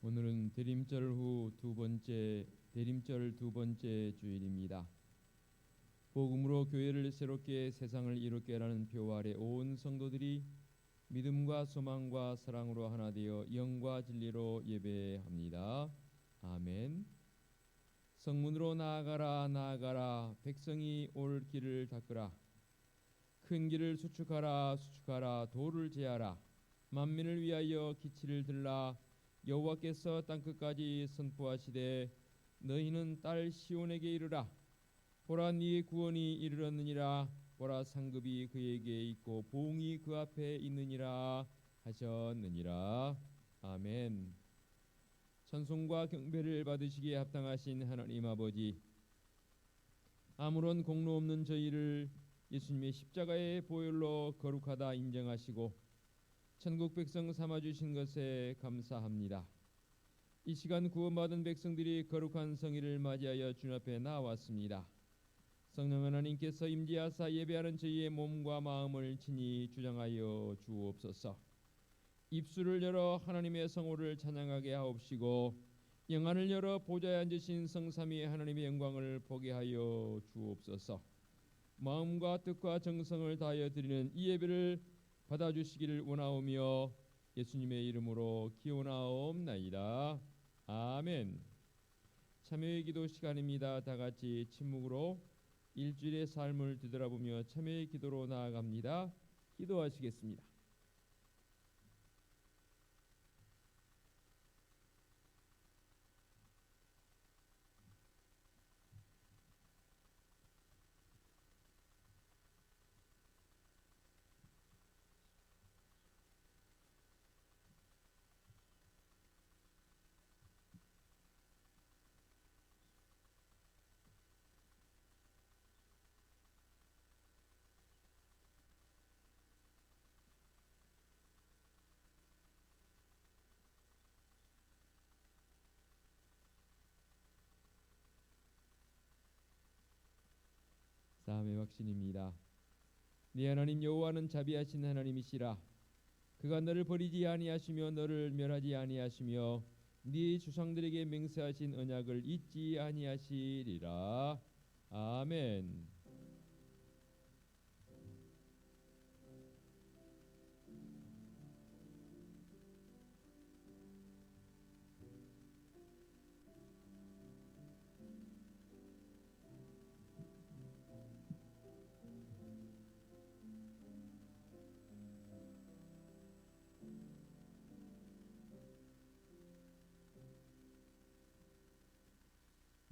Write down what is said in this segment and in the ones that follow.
오늘은 대림절 후 대림절 두 번째 주일입니다. 복음으로 교회를 새롭게 세상을 이롭게 하라는 표 아래 온 성도들이 믿음과 소망과 사랑으로 하나 되어 영과 진리로 예배합니다. 아멘. 성문으로 나아가라 나아가라, 백성이 올 길을 닦으라. 큰 길을 수축하라 수축하라, 돌을 제하라. 만민을 위하여 기치를 들라. 여호와께서 땅끝까지 선포하시되 너희는 딸 시온에게 이르라. 보라, 네의 구원이 이르렀느니라. 보라, 상급이 그에게 있고 보응이 그 앞에 있느니라 하셨느니라. 아멘. 찬송과 경배를 받으시기에 합당하신 하나님 아버지, 아무런 공로 없는 저희를 예수님의 십자가의 보혈로 거룩하다 인정하시고 천국 백성 삼아주신 것에 감사합니다. 이 시간 구원받은 백성들이 거룩한 성의를 맞이하여 주님 앞에 나왔습니다. 성령 하나님께서 임재하사 예배하는 저희의 몸과 마음을 친히 주장하여 주옵소서. 입술을 열어 하나님의 성호를 찬양하게 하옵시고 영안을 열어 보좌에 앉으신 성삼위의 하나님의 영광을 보게 하여 주옵소서. 마음과 뜻과 정성을 다하여 드리는 이 예배를 받아주시기를 원하오며 예수님의 이름으로 기원하옵나이다. 아멘. 참여의 기도 시간입니다. 다 같이 침묵으로 일주일의 삶을 뒤돌아보며 참여의 기도로 나아갑니다. 기도하시겠습니다. 삶의 확신입니다. 네 하나님 여호와는 자비하신 하나님이시라. 그가 너를 버리지 아니하시며 너를 멸하지 아니하시며 네 조상들에게 맹세하신 언약을 잊지 아니하시리라. 아멘.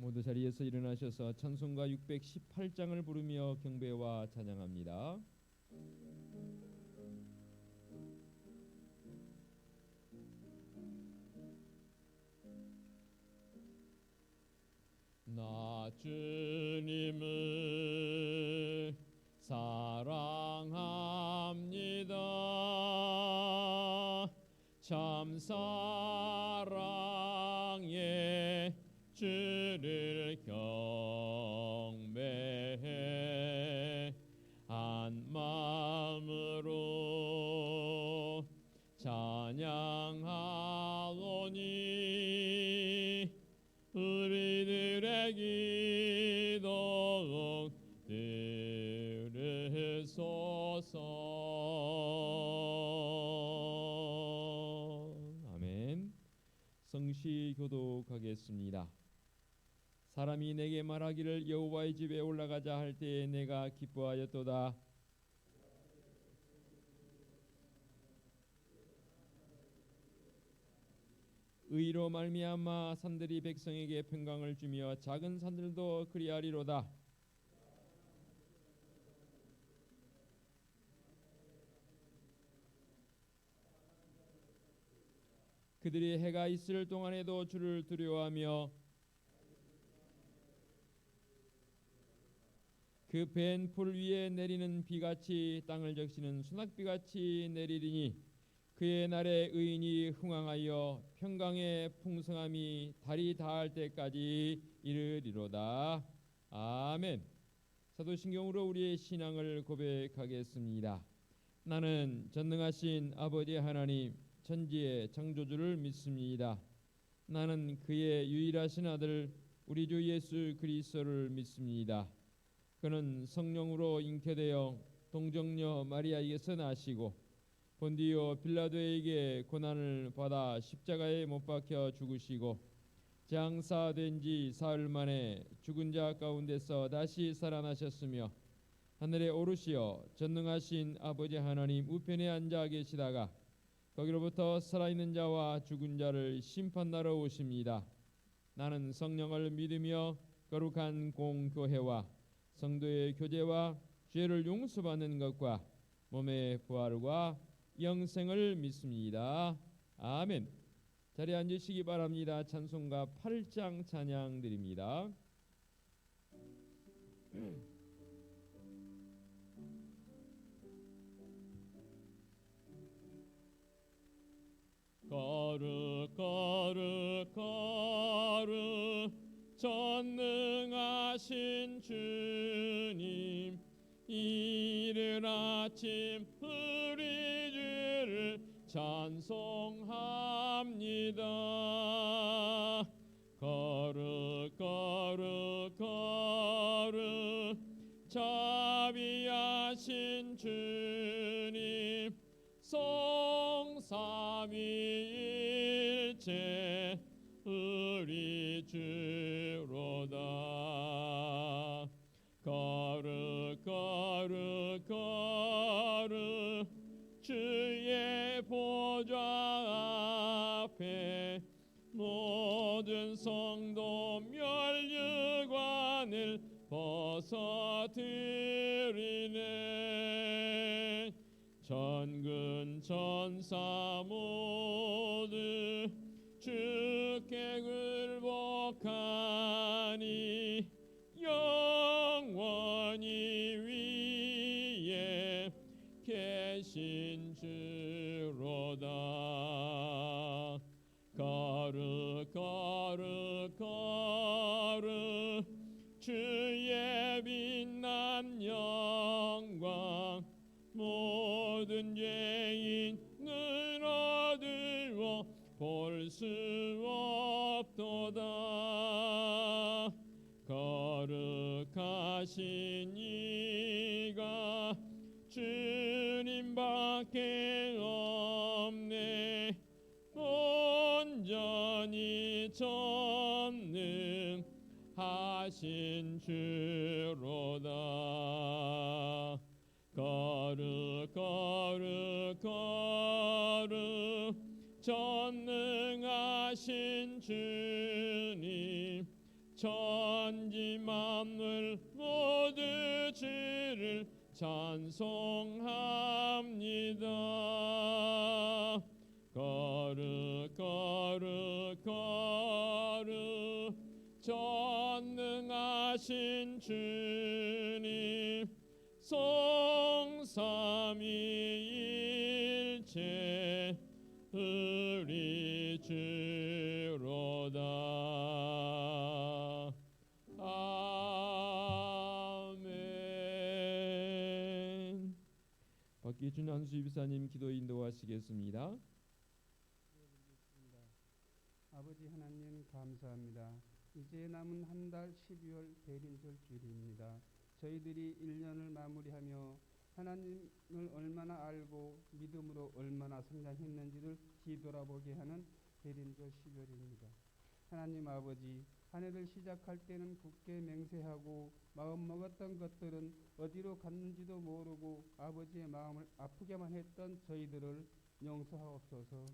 모두 자리에서 일어나셔서 찬송가 618장을 부르며 경배와 찬양합니다. 나 주님을 사랑합니다. 참 사랑에 주를 경배해 한 마음으로 찬양하오니 우리들의 기도 들으소서. 아멘. 성시 교독하겠습니다. 사람이 내게 말하기를 여호와의 집에 올라가자 할 때에 내가 기뻐하였도다. 의로 말미암아 산들이 백성에게 평강을 주며 작은 산들도 그리하리로다. 그들이 해가 있을 동안에도 주를 두려워하며 그 벤 풀 위에 내리는 비같이 땅을 적시는 소낙비같이 내리리니 그의 날에 의인이 흥왕하여 평강의 풍성함이 달이 닿을 때까지 이르리로다. 아멘. 사도신경으로 우리의 신앙을 고백하겠습니다. 나는 전능하신 아버지 하나님 천지의 창조주를 믿습니다. 나는 그의 유일하신 아들 우리 주 예수 그리스도를 믿습니다. 그는 성령으로 잉태되어 동정녀 마리아에게서 나시고 본디오 빌라도에게 고난을 받아 십자가에 못 박혀 죽으시고 장사된 지 사흘 만에 죽은 자 가운데서 다시 살아나셨으며 하늘에 오르시어 전능하신 아버지 하나님 우편에 앉아 계시다가 거기로부터 살아있는 자와 죽은 자를 심판하러 오십니다. 나는 성령을 믿으며 거룩한 공교회와 성도의 교제와 죄를 용서받는 것과 몸의 부활과 영생을 믿습니다. 아멘. 자리에 앉으시기 바랍니다. 찬송가 8장 찬양 드립니다. 거룩 거룩 거룩 전능하신 주님, 이른 아침 우리 주를 찬송합니다. 거룩 거룩 거룩 자비하신 주님, 성삼위일체 우리 주로다. 거룩 거룩 거룩 주의 보좌 앞에 모든 성도 멸류관을 벗어드리네. 천군 천사 모두 주께 굴복하니 영원히 위에 계신 주로다. 거룩 거룩 거룩 주의 빛난 영광, 모든 죄인은 어두워 볼 수 없도다. 거룩하신 이가 주님밖에 없네. 온전히 전능하신 주로다. 거룩 거룩 거룩 전능하신 주님, 천지 만물 모두 주를 찬송합니다. 거룩 거룩 거룩 전능하신 주님, 성삼위일체 우리 주로다. 아멘. 박기준 안수집사님 기도 인도하시겠습니다. 아버지 하나님 감사합니다. 이제 남은 한 달 12월 대림절 주일입니다. 저희들이 1년을 마무리하며 하나님을 얼마나 알고 믿음으로 얼마나 성장했는지를 뒤돌아보게 하는 대림절 12월입니다. 하나님 아버지, 한 해를 시작할 때는 굳게 맹세하고 마음먹었던 것들은 어디로 갔는지도 모르고 아버지의 마음을 아프게만 했던 저희들을 용서하옵소서.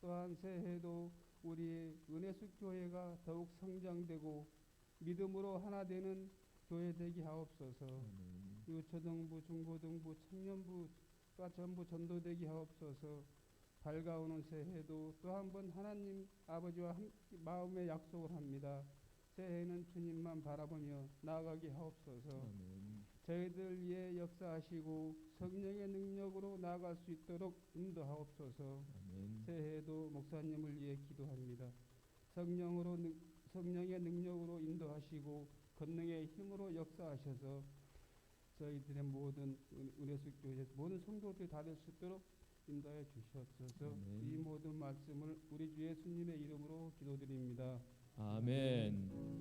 또한 새해도 우리의 은혜숙 교회가 더욱 성장되고 믿음으로 하나 되는 교회 되게 하옵소서. 유초등부, 중고등부, 청년부가 전부 전도되게 하옵소서. 밝아오는 새해도 또 한 번 하나님 아버지와 마음의 약속을 합니다. 새해는 주님만 바라보며 나아가게 하옵소서. 저희들 위해 역사하시고 성령의 능력으로 나아갈 수 있도록 인도하옵소서. 새해에도 목사님을 위해 기도합니다. 성령의 능력으로 인도하시고 권능의 힘으로 역사하셔서 저희들의 모든 은혜숙 교회 모든 성도들이 다 될 수 있도록 인도하여 주시옵소서. 아멘. 이 모든 말씀을 우리 주 예수님의 이름으로 기도드립니다. 아멘.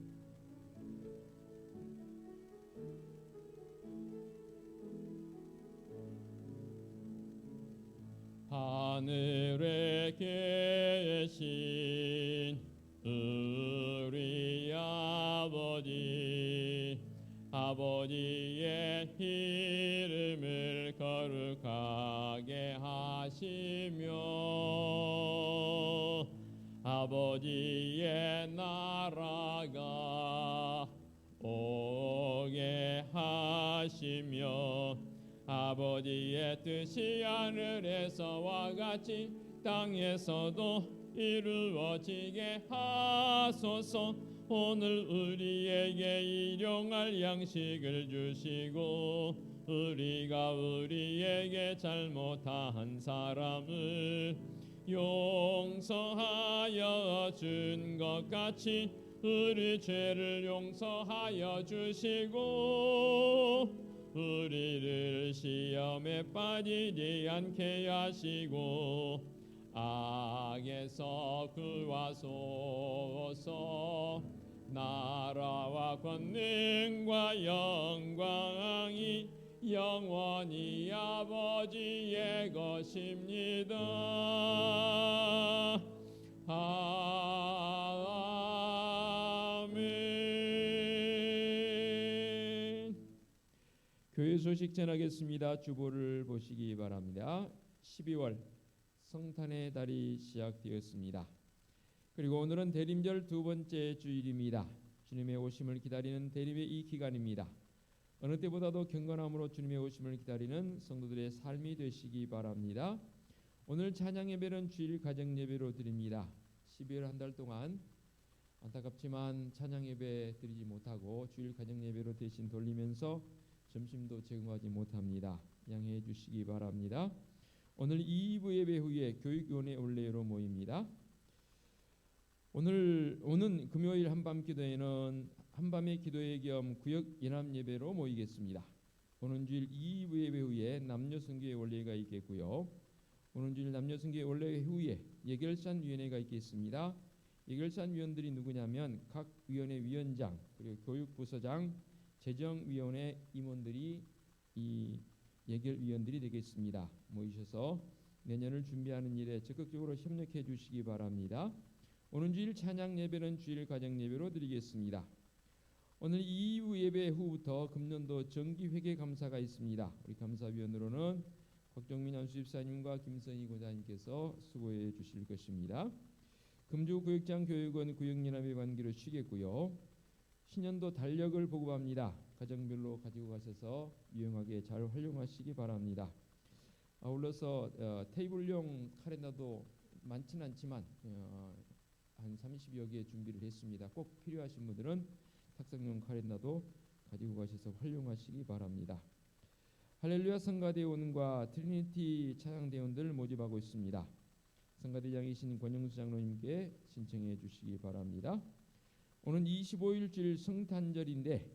하늘에 계신 우리 아버지의 이름을 거룩하게 하시며 아버지의 나라가 오게 하시며 아버지의 뜻이 하늘에서와 같이 땅에서도 이루어지게 하소서. 오늘 우리에게 일용할 양식을 주시고 우리가 우리에게 잘못한 사람을 용서하여 준 것 같이 우리 죄를 용서하여 주시고 우리를 시험에 빠지지 않게 하시고 악에서 구하소서. 나라와 권능과 영광이 영원히 아버지의 것입니다. 아멘. 교회 소식 전하겠습니다. 주보를 보시기 바랍니다. 12월 성탄의 달이 시작되었습니다. 그리고 오늘은 대림절 두 번째 주일입니다. 주님의 오심을 기다리는 대림의 이 기간입니다. 어느 때보다도 경건함으로 주님의 오심을 기다리는 성도들의 삶이 되시기 바랍니다. 오늘 찬양 예배는 주일 가정 예배로 드립니다. 12월 한 달 동안 안타깝지만 찬양 예배 드리지 못하고 주일 가정 예배로 대신 돌리면서 점심도 제공하지 못합니다. 양해해 주시기 바랍니다. 오늘 2부 예배 후에 교육위원회 원래로 모입니다. 오는 금요일 한밤 기도회는 한밤의 기도회 겸 구역 연합 예배로 모이겠습니다. 오는 주일 2부 예배 후에 남녀 선교회 원래가 있겠고요. 오는 주일 남녀 선교회 원래 후에 예결산 위원회가 있겠습니다. 예결산 위원들이 누구냐면 각 위원회 위원장 그리고 교육부서장 재정위원회 임원들이 이 예결위원들이 되겠습니다. 모이셔서 내년을 준비하는 일에 적극적으로 협력해 주시기 바랍니다. 오는 주일 찬양 예배는 주일 가정 예배로 드리겠습니다. 오늘 2부 예배 후부터 금년도 정기 회계 감사가 있습니다. 우리 감사위원으로는 곽정민 안수집사님과 김선희 고자님께서 수고해 주실 것입니다. 금주구역장 교육원 구역연합의 관계로 쉬겠고요. 신년도 달력을 보고합니다. 가정별로 가지고 가셔서 유용하게 잘 활용하시기 바랍니다. 아울러서 테이블용 카렌더도 많지는 않지만 한 30여 개 준비를 했습니다. 꼭 필요하신 분들은 탁상용 카렌더도 가지고 가셔서 활용하시기 바랍니다. 할렐루야 성가대원과 트리니티 찬양대원들 모집하고 있습니다. 성가대장이신 권영수 장로님께 신청해 주시기 바랍니다. 오늘 25일 주일 성탄절인데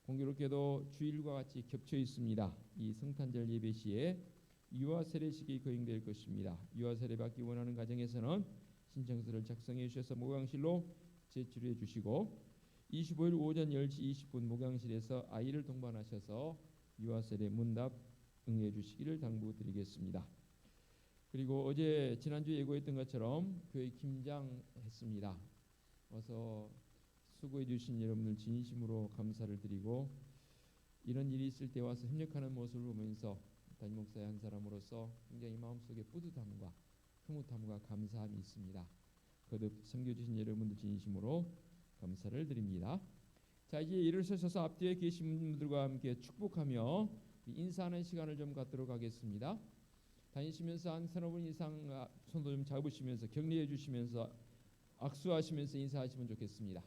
공교롭게도 주일과 같이 겹쳐 있습니다. 이 성탄절 예배 시에 유아 세례식이 거행될 것입니다. 유아 세례 받기 원하는 가정에서는 신청서를 작성해 주셔서 목양실로 제출해 주시고 25일 오전 10시 20분 목양실에서 아이를 동반하셔서 유아 세례 문답 응해 주시기를 당부드리겠습니다. 그리고 어제 지난주에 예고했던 것처럼 교회 김장했습니다. 와서 수고해 주신 여러분들 진심으로 감사를 드리고 이런 일이 있을 때 와서 협력하는 모습을 보면서 담임 목사의 한 사람으로서 굉장히 마음속에 뿌듯함과 흐뭇함과 감사함이 있습니다. 거듭 섬겨주신 여러분들 진심으로 감사를 드립니다. 자, 이제 일어서셔서 앞뒤에 계신 분들과 함께 축복하며 인사하는 시간을 좀 갖도록 하겠습니다. 다니시면서 한 서너 분 이상 손도 좀 잡으시면서 격려해 주시면서 악수하시면서 인사하시면 좋겠습니다.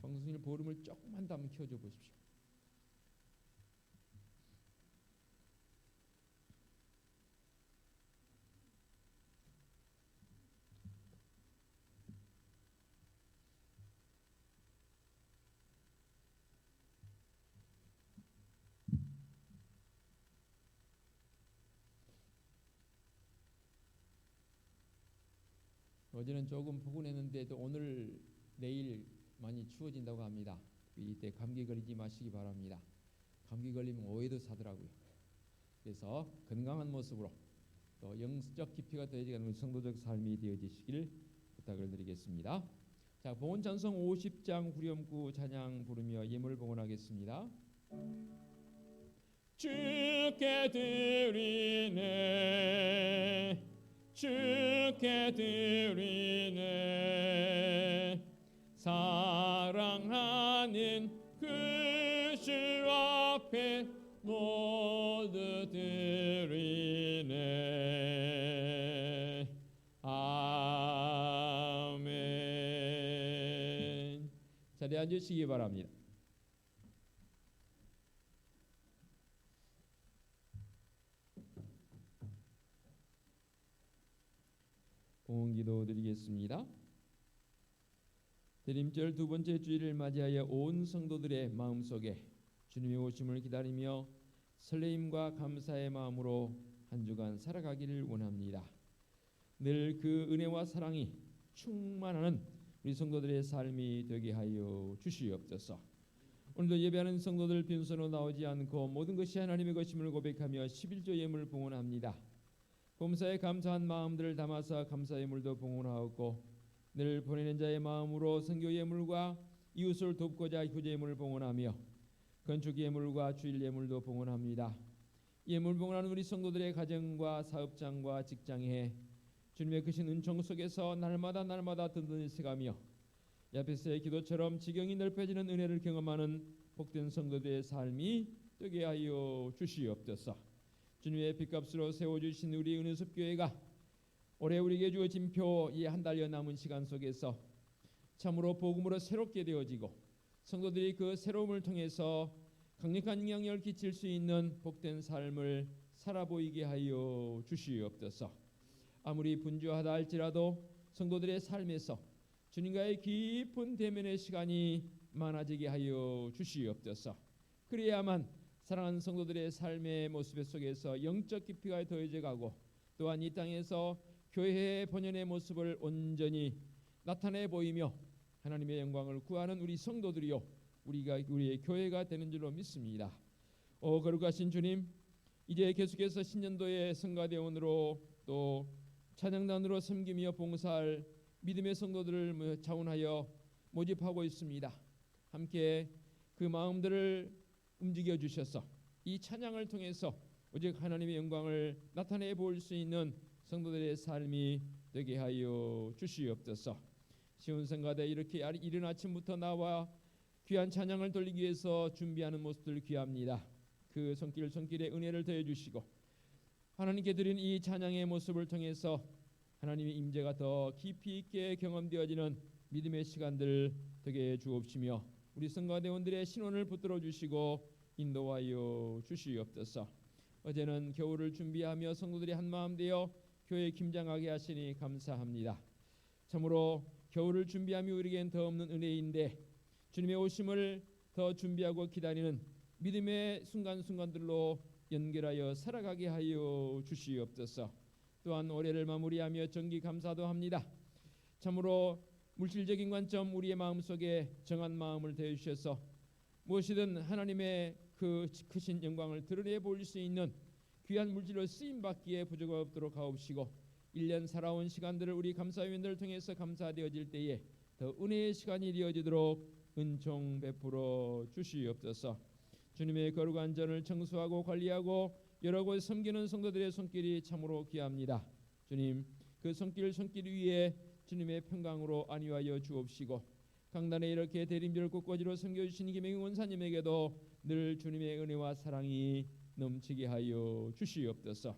방송실 볼륨을 조금만 더 한번 켜줘 보십시오. 어제는 조금 포근했는데도 오늘 내일 많이 추워진다고 합니다. 이때 감기 걸리지 마시기 바랍니다. 감기 걸리면 오해도 사더라고요. 그래서 건강한 모습으로 또 영적 깊이가 더해지는 우리 성도적 삶이 되어지시길 부탁을 드리겠습니다. 자, 봉헌 찬송 50장 후렴구 찬양 부르며 예물 봉헌하겠습니다. 주께 드리네 주께 드리네 사랑하는 그 주 앞에 모두 드리네. 아멘. 자리에 앉으시기 바랍니다. 봉헌기도 드리겠습니다. 대림절 두 번째 주일을 맞이하여 온 성도들의 마음속에 주님의 오심을 기다리며 설레임과 감사의 마음으로 한 주간 살아가기를 원합니다. 늘 그 은혜와 사랑이 충만하는 우리 성도들의 삶이 되게 하여 주시옵소서. 오늘도 예배하는 성도들 빈손으로 나오지 않고 모든 것이 하나님의 것임을 고백하며 11조 예물 봉헌합니다. 범사에 감사한 마음들을 담아서 감사 예물도 봉헌하고 늘 보내는 자의 마음으로 선교 예물과 이웃을 돕고자 휴재 예물을 봉헌하며 건축 예물과 주일 예물도 봉헌합니다. 예물 봉헌하는 우리 성도들의 가정과 사업장과 직장에 주님의 크신 은총 속에서 날마다 든든히 세가며 야베스의 기도처럼 지경이 넓혀지는 은혜를 경험하는 복된 성도들의 삶이 되게 하여 주시옵소서. 주님의 빚값으로 세워주신 우리 은혜숲 교회가 올해 우리에게 주어진 표 이 한 달여 남은 시간 속에서 참으로 복음으로 새롭게 되어지고 성도들이 그 새로움을 통해서 강력한 영향력을 끼칠 수 있는 복된 삶을 살아보이게 하여 주시옵소서. 아무리 분주하다 할지라도 성도들의 삶에서 주님과의 깊은 대면의 시간이 많아지게 하여 주시옵소서. 그래야만 사랑하는 성도들의 삶의 모습 속에서 영적 깊이가 더해져가고 또한 이 땅에서 교회의 본연의 모습을 온전히 나타내 보이며 하나님의 영광을 구하는 우리 성도들이요 우리의 교회가 되는 줄로 믿습니다. 거룩하신 주님, 이제 계속해서 신년도의 성가대원으로 또 찬양단으로 섬기며 봉사할 믿음의 성도들을 자원하여 모집하고 있습니다. 함께 그 마음들을 움직여 주셔서 이 찬양을 통해서 오직 하나님의 영광을 나타내 볼 수 있는 성도들의 삶이 되게 하여 주시옵소서. 시온 성가대 이렇게 이른 아침부터 나와 귀한 찬양을 돌리기 위해서 준비하는 모습들 귀합니다. 그 손길에 은혜를 더해 주시고 하나님께 드린 이 찬양의 모습을 통해서 하나님의 임재가 더 깊이 있게 경험되어지는 믿음의 시간들 되게 해 주옵시며 우리 성가대원들의 신원을 붙들어 주시고 인도하여 주시옵소서. 어제는 겨울을 준비하며 성도들이 한마음 되어 교회 김장하게 하시니 감사합니다. 참으로 겨울을 준비하며 우리에겐 더 없는 은혜인데 주님의 오심을 더 준비하고 기다리는 믿음의 순간순간들로 연결하여 살아가게 하여 주시옵소서. 또한 올해를 마무리하며 정기 감사도 합니다. 참으로 물질적인 관점 우리의 마음속에 정한 마음을 더해 주셔서 무엇이든 하나님의 그 크신 영광을 드러내 볼 수 있는 귀한 물질로 쓰임 받기에 부족함 없도록 하옵시고 1년 살아온 시간들을 우리 감사위원들을 통해서 감사되어질 때에 더 은혜의 시간이 되어지도록 은총 베풀어 주시옵소서. 주님의 거룩한 전을 청소하고 관리하고 여러 곳 섬기는 성도들의 손길이 참으로 귀합니다. 주님, 그 손길 위에 주님의 평강으로 안위하여 주옵시고 강단에 이렇게 대림절 꽃꽂이로 섬겨주신 김영희 원사님에게도 늘 주님의 은혜와 사랑이 넘치게 하여 주시옵소서.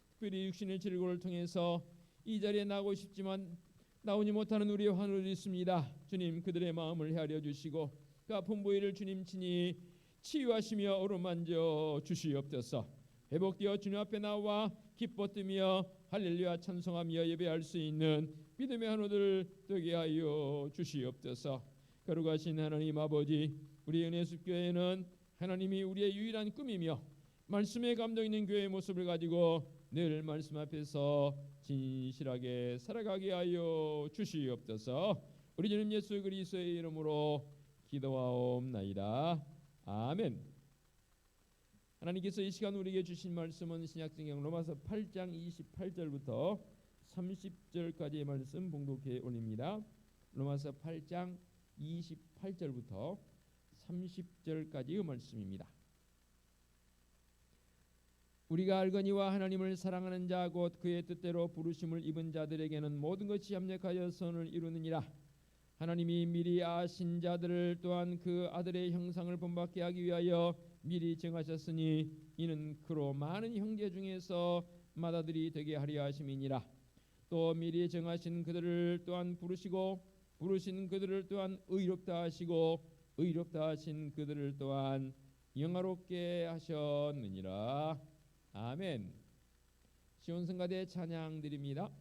특별히 육신의 질고를 통해서 이 자리에 나오고 싶지만 나오지 못하는 우리의 환우들이 있습니다. 주님, 그들의 마음을 헤아려 주시고 그 아픈 부위를 주님 친히 치유하시며 어루만져 주시옵소서. 회복되어 주님 앞에 나와 기뻐 뛰며 할렐루야 찬송하며 예배할 수 있는 믿음의 환우들 되게 하여 주시옵소서. 거룩하신 하나님 아버지, 우리 은혜숲 교회는 하나님이 우리의 유일한 꿈이며 말씀에 감동 있는 교회의 모습을 가지고 늘 말씀 앞에서 진실하게 살아가게 하여 주시옵소서. 우리 주님 예수 그리스도의 이름으로 기도하옵나이다. 아멘. 하나님께서 이 시간 우리에게 주신 말씀은 신약성경 로마서 8장 28절부터 30절까지의 말씀 봉독해 올립니다. 로마서 8장 28절부터 30절까지의 말씀입니다. 우리가 알거니와 하나님을 사랑하는 자 곧 그의 뜻대로 부르심을 입은 자들에게는 모든 것이 합력하여 선을 이루느니라. 하나님이 미리 아신 자들을 또한 그 아들의 형상을 본받게 하기 위하여 미리 정하셨으니 이는 그로 많은 형제 중에서 맏아들이 되게 하려 하심이니라. 또 미리 정하신 그들을 또한 부르시고 부르신 그들을 또한 의롭다 하시고 의롭다 하신 그들을 또한 영화롭게 하셨느니라. 아멘. 시온성가대 찬양 드립니다.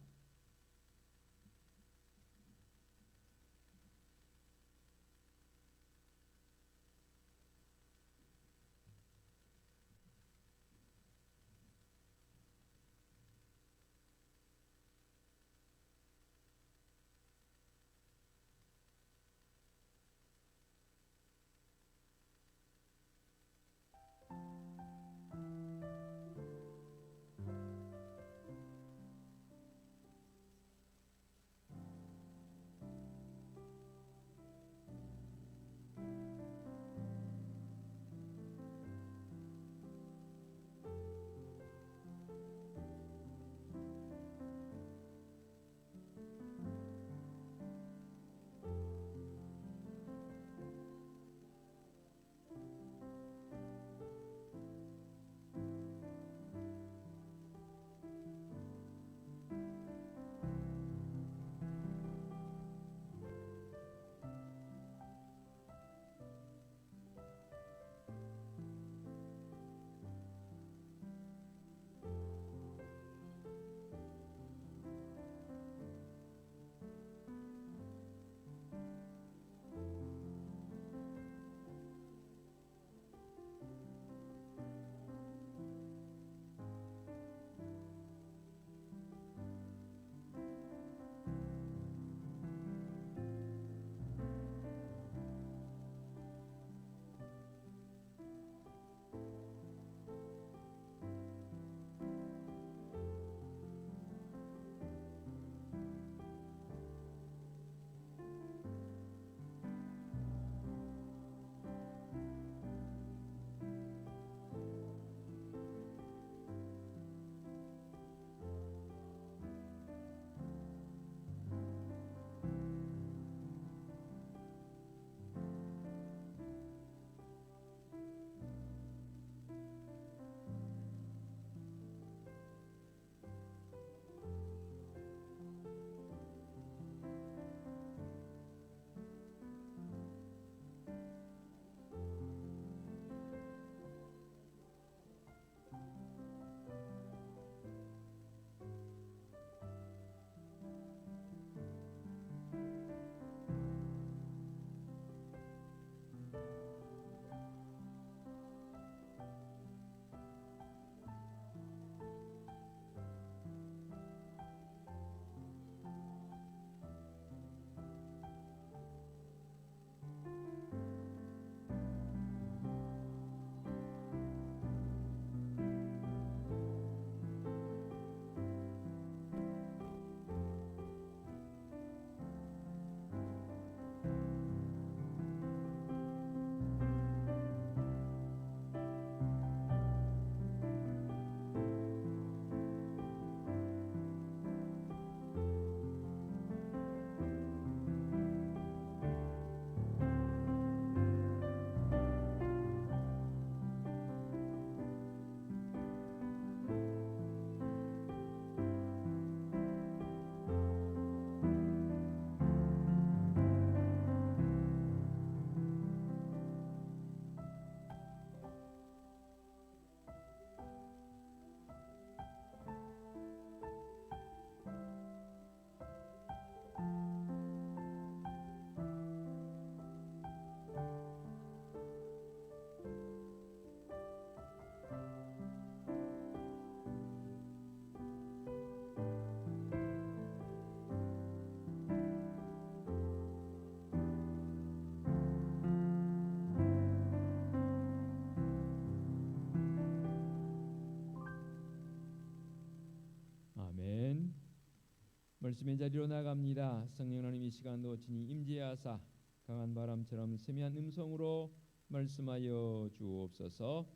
말씀의 자리로 나갑니다. 성령 하나님 이 시간도 친히 임재하사 강한 바람처럼 세미한 음성으로 말씀하여 주옵소서.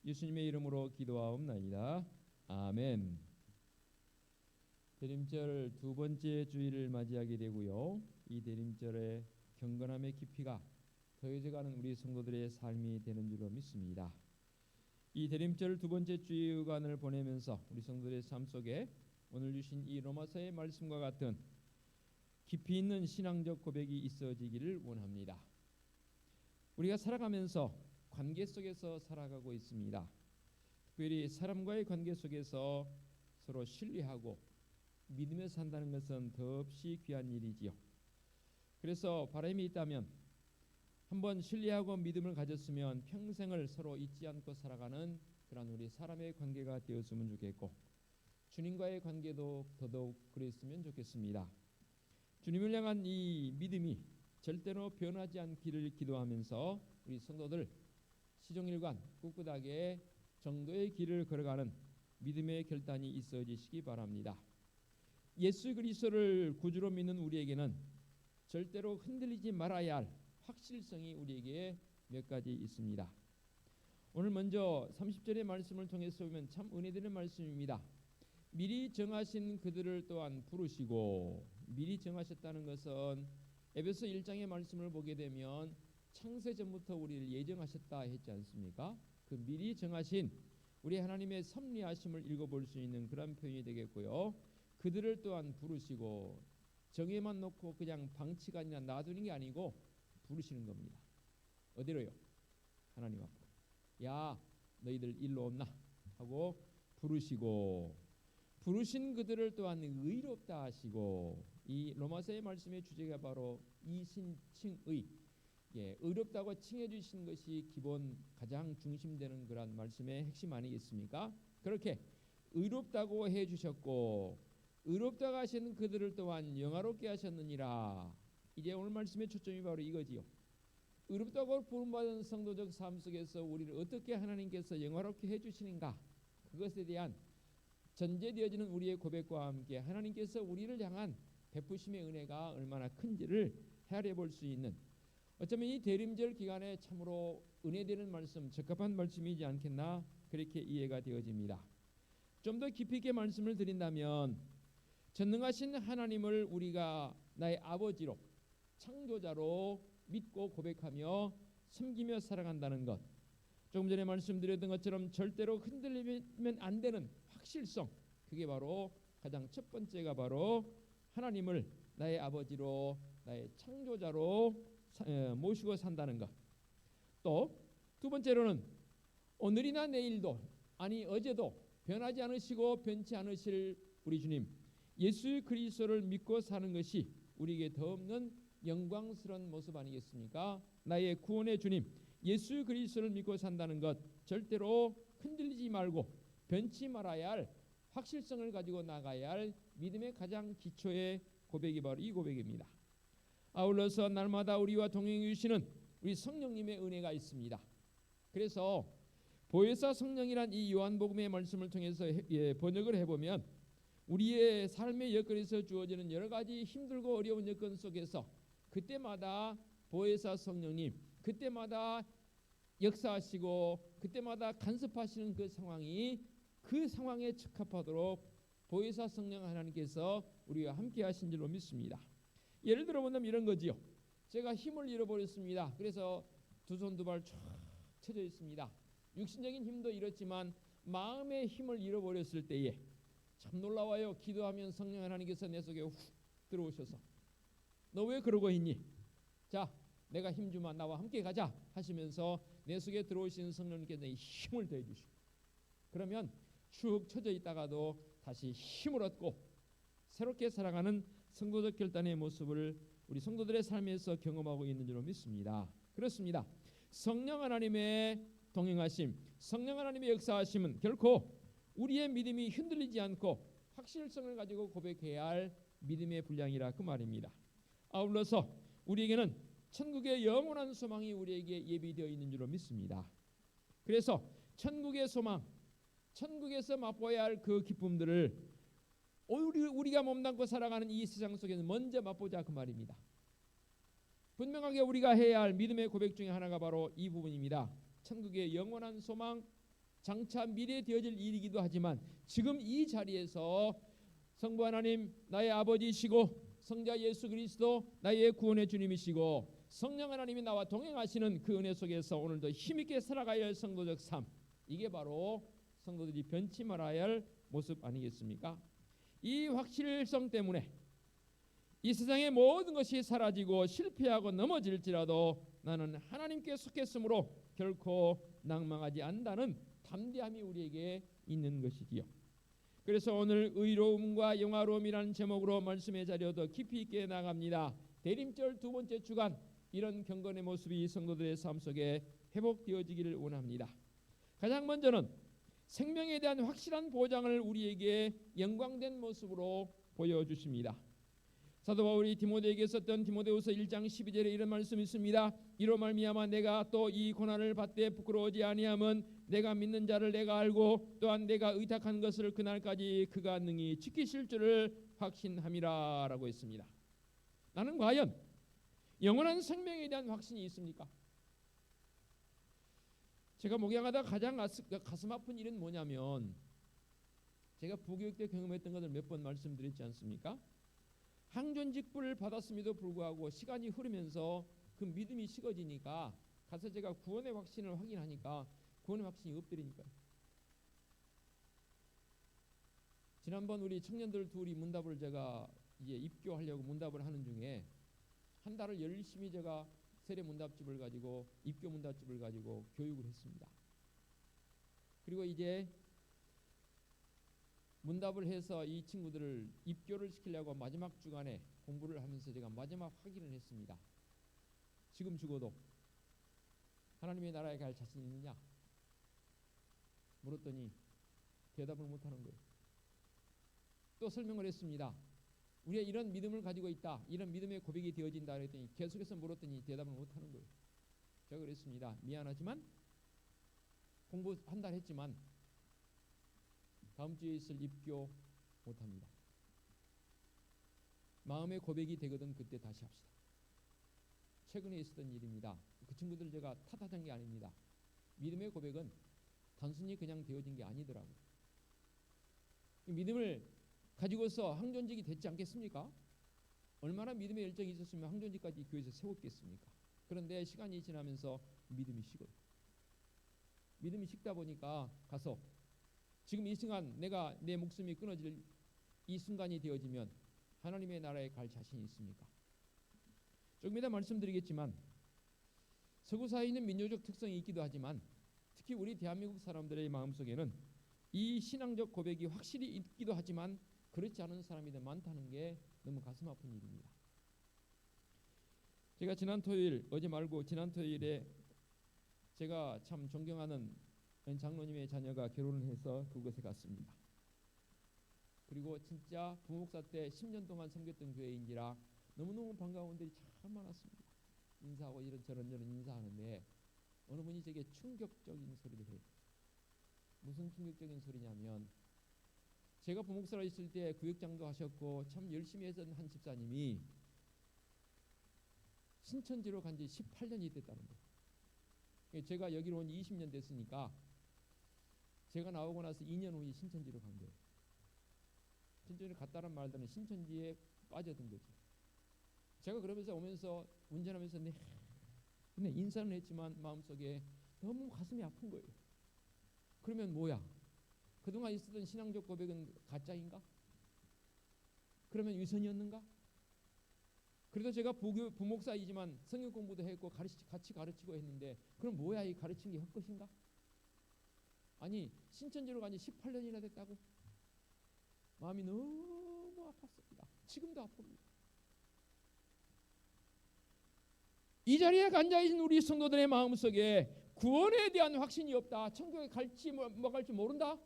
예수님의 이름으로 기도하옵나이다. 아멘. 대림절 두 번째 주일을 맞이하게 되고요. 이 대림절의 경건함의 깊이가 더해져가는 우리 성도들의 삶이 되는 줄로 믿습니다. 이 대림절 두 번째 주일간을 보내면서 우리 성도들의 삶 속에 오늘 주신 이 로마서의 말씀과 같은 깊이 있는 신앙적 고백이 있어지기를 원합니다. 우리가 살아가면서 관계 속에서 살아가고 있습니다. 특별히 사람과의 관계 속에서 서로 신뢰하고 믿으며 산다는 것은 더없이 귀한 일이지요. 그래서 바람이 있다면 한번 신뢰하고 믿음을 가졌으면 평생을 서로 잊지 않고 살아가는 그런 우리 사람의 관계가 되었으면 좋겠고, 주님과의 관계도 더더욱 그랬으면 좋겠습니다. 주님을 향한 이 믿음이 절대로 변하지 않기를 기도하면서 우리 성도들 시종일관 꿋꿋하게 정도의 길을 걸어가는 믿음의 결단이 있어지시기 바랍니다. 예수 그리스도를 구주로 믿는 우리에게는 절대로 흔들리지 말아야 할 확실성이 우리에게 몇 가지 있습니다. 오늘 먼저 30절의 말씀을 통해서 보면 참 은혜되는 말씀입니다. 미리 정하신 그들을 또한 부르시고, 미리 정하셨다는 것은 에베소 1장의 말씀을 보게 되면 창세 전부터 우리를 예정하셨다 했지 않습니까? 그 미리 정하신 우리 하나님의 섭리하심을 읽어볼 수 있는 그런 표현이 되겠고요. 그들을 또한 부르시고, 정해만 놓고 그냥 방치가 아니라 놔두는 게 아니고 부르시는 겁니다. 어디로요? 하나님 앞으로. 야, 너희들 일로 온나 하고 부르시고, 부르신 그들을 또한 의롭다 하시고, 이 로마서의 말씀의 주제가 바로 이신칭의, 의롭다고 칭해 주신 것이 기본 가장 중심되는 그런 말씀의 핵심 아니겠습니까? 그렇게 의롭다고 해 주셨고, 의롭다고 하신 그들을 또한 영화롭게 하셨느니라. 이제 오늘 말씀의 초점이 바로 이거지요. 의롭다고 부름받은 성도적 삶 속에서 우리를 어떻게 하나님께서 영화롭게 해주시는가, 그것에 대한 전제되어지는 우리의 고백과 함께 하나님께서 우리를 향한 베푸심의 은혜가 얼마나 큰지를 헤아려 볼 수 있는, 어쩌면 이 대림절 기간에 참으로 은혜되는 말씀, 적합한 말씀이지 않겠나, 그렇게 이해가 되어집니다. 좀 더 깊이 있게 말씀을 드린다면, 전능하신 하나님을 우리가 나의 아버지로, 창조자로 믿고 고백하며 섬기며 살아간다는 것, 조금 전에 말씀드렸던 것처럼 절대로 흔들리면 안 되는 확실성, 그게 바로 가장 첫 번째가 바로 하나님을 나의 아버지로, 나의 창조자로 모시고 산다는 것. 또 두 번째로는 오늘이나 내일도, 아니 어제도 변하지 않으시고 변치 않으실 우리 주님 예수 그리스도를 믿고 사는 것이 우리에게 더 없는 영광스러운 모습 아니겠습니까? 나의 구원의 주님 예수 그리스도를 믿고 산다는 것, 절대로 흔들리지 말고 변치 말아야 할 확실성을 가지고 나가야 할 믿음의 가장 기초의 고백이 바로 이 고백입니다. 아울러서 날마다 우리와 동행해 주시는 우리 성령님의 은혜가 있습니다. 그래서 보혜사 성령이란 이 요한복음의 말씀을 통해서 번역을 해보면, 우리의 삶의 여건에서 주어지는 여러 가지 힘들고 어려운 여건 속에서 그때마다 보혜사 성령님, 그때마다 역사하시고 그때마다 간섭하시는 그 상황이, 그 상황에 적합하도록 보혜사 성령 하나님께서 우리와 함께 하신 줄로 믿습니다. 예를 들어 보면 이런 거지요. 제가 힘을 잃어버렸습니다. 그래서 두 손 두 발 쭉 쳐져 있습니다. 육신적인 힘도 잃었지만 마음의 힘을 잃어버렸을 때에 참 놀라워요. 기도하면 성령 하나님께서 내 속에 훅 들어오셔서 너 왜 그러고 있니? 자, 내가 힘 주마, 나와 함께 가자 하시면서 내 속에 들어오시는 성령님께서 힘을 더해 주시고, 그러면 쭉 쳐져 있다가도 다시 힘을 얻고 새롭게 살아가는 성도적 결단의 모습을 우리 성도들의 삶에서 경험하고 있는 줄로 믿습니다. 그렇습니다. 성령 하나님의 동행하심, 성령 하나님의 역사하심은 결코 우리의 믿음이 흔들리지 않고 확실성을 가지고 고백해야 할 믿음의 분량이라 그 말입니다. 아울러서 우리에게는 천국의 영원한 소망이 우리에게 예비되어 있는 줄로 믿습니다. 그래서 천국의 소망, 천국에서 맛보아야 할 그 기쁨들을 우리가 몸담고 살아가는 이 세상 속에서 먼저 맛보자 그 말입니다. 분명하게 우리가 해야 할 믿음의 고백 중에 하나가 바로 이 부분입니다. 천국의 영원한 소망, 장차 미래에 되어질 일이기도 하지만 지금 이 자리에서 성부 하나님 나의 아버지이시고 성자 예수 그리스도 나의 구원의 주님이시고 성령 하나님이 나와 동행하시는 그 은혜 속에서 오늘도 힘있게 살아가야 할 성도적 삶, 이게 바로 성도들이 변치 말아야 할 모습 아니겠습니까? 이 확실성 때문에 이 세상의 모든 것이 사라지고 실패하고 넘어질지라도 나는 하나님께 속했으므로 결코 낭망하지 않는다는 담대함이 우리에게 있는 것이지요. 그래서 오늘 의로움과 영화로움이라는 제목으로 말씀의 자리에 더 깊이 있게 나갑니다. 대림절 두 번째 주간, 이런 경건의 모습이 성도들의 삶 속에 회복되어지기를 원합니다. 가장 먼저는 생명에 대한 확실한 보장을 우리에게 영광된 모습으로 보여주십니다. 사도 바울이 디모데에게 썼던 디모데후서 1장 12절에 이런 말씀이 있습니다. 이로 말미암아 내가 또 이 고난을 받되 부끄러워하지 아니함은 내가 믿는 자를 내가 알고 또한 내가 의탁한 것을 그날까지 그가 능히 지키실 줄을 확신함이라 라고 했습니다. 나는 과연 영원한 생명에 대한 확신이 있습니까? 제가 목양하다 가장 가슴 아픈 일은 뭐냐면, 제가 부교육 때 경험했던 것을 몇 번 말씀드렸지 않습니까? 항존직부를 받았음에도 불구하고 시간이 흐르면서 그 믿음이 식어지니까 가서 제가 구원의 확신을 확인하니까 구원의 확신이 없더라니까요. 지난번 우리 청년들 둘이 문답을 제가 이제 입교하려고 문답을 하는 중에 한 달을 열심히 제가 세례 문답집을 가지고 입교 문답집을 가지고 교육을 했습니다. 그리고 이제 문답을 해서 이 친구들을 입교를 시키려고 마지막 주간에 공부를 하면서 제가 마지막 확인을 했습니다. 지금 죽어도 하나님의 나라에 갈 자신 있느냐 물었더니 대답을 못하는 거예요. 또 설명을 했습니다. 우리가 이런 믿음을 가지고 있다, 이런 믿음의 고백이 되어진다 그랬더니 계속해서 물었더니 대답을 못하는 거예요. 제가 그랬습니다. 미안하지만 공부 한 달 했지만 다음 주에 있을 입교 못합니다. 마음의 고백이 되거든 그때 다시 합시다. 최근에 있었던 일입니다. 그 친구들 제가 탓하는 게 아닙니다. 믿음의 고백은 단순히 그냥 되어진 게 아니더라고요. 믿음을 가지고서 항존직이 됐지 않겠습니까? 얼마나 믿음의 열정이 있었으면 항존직까지 교회에서 세웠겠습니까? 그런데 시간이 지나면서 믿음이 식어요. 믿음이 식다 보니까 가서 지금 이 순간 내가 내 목숨이 끊어질 이 순간이 되어지면 하나님의 나라에 갈 자신이 있습니까? 조금 이따 말씀드리겠지만 서구 사회는 민족적 특성이 있기도 하지만 특히 우리 대한민국 사람들의 마음속에는 이 신앙적 고백이 확실히 있기도 하지만 그렇지 않은 사람이 더 많다는 게 너무 가슴 아픈 일입니다. 제가 지난 토요일, 어제 말고 지난 토요일에 제가 참 존경하는 장로님의 자녀가 결혼을 해서 그곳에 갔습니다. 그리고 진짜 부목사 때 10년 동안 섬겼던 교회인지라 너무너무 반가운 분들이 참 많았습니다. 인사하고 이런저런 인사하는데 어느 분이 제게 충격적인 소리를 해요. 무슨 충격적인 소리냐면, 제가 부목사로 있을 때 구역장도 하셨고 참 열심히 했던 한 집사님이 신천지로 간 지 18년이 됐다는 거예요. 제가 여기로 온 지 20년 됐으니까 제가 나오고 나서 2년 후에 신천지로 간 거예요. 신천지로 갔다는 말들은 신천지에 빠져든 거지. 제가 그러면서 오면서 운전하면서 근데 인사는 했지만 마음속에 너무 가슴이 아픈 거예요. 그러면 뭐야? 그동안 있었던 신앙적 고백은 가짜인가? 그러면 위선이었는가? 그래도 제가 부목사이지만 성경 공부도 했고 같이 가르치고 했는데 그럼 뭐야, 이 가르친 게 헛것인가? 아니 신천지로 간 지 18년이나 됐다고? 마음이 너무 아팠습니다. 지금도 아픕니다. 이 자리에 앉아있는 우리 성도들의 마음속에 구원에 대한 확신이 없다. 천국에 갈지 뭐 갈지 모른다.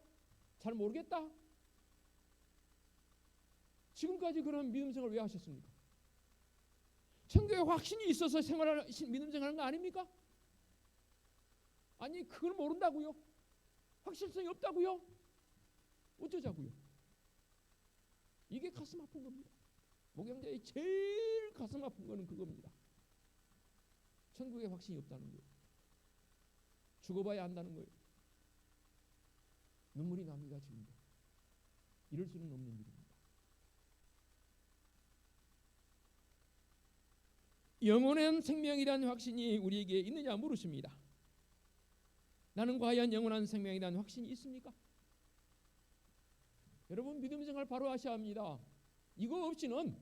잘 모르겠다. 지금까지 그런 믿음 생활을 왜 하셨습니까? 천국에 확신이 있어서 믿음 생활하는 거 아닙니까? 아니 그걸 모른다고요? 확실성이 없다고요? 어쩌자고요? 이게 가슴 아픈 겁니다. 목양자의 제일 가슴 아픈 거는 그겁니다. 천국에 확신이 없다는 거예요. 죽어봐야 안다는 거예요. 눈물이 납니다. 지금도. 이럴 수는 없는 일입니다. 영원한 생명이라는 확신이 우리에게 있느냐 물으십니다. 나는 과연 영원한 생명이라는 확신이 있습니까? 여러분 믿음 생활 바로 하셔야 합니다. 이거 없이는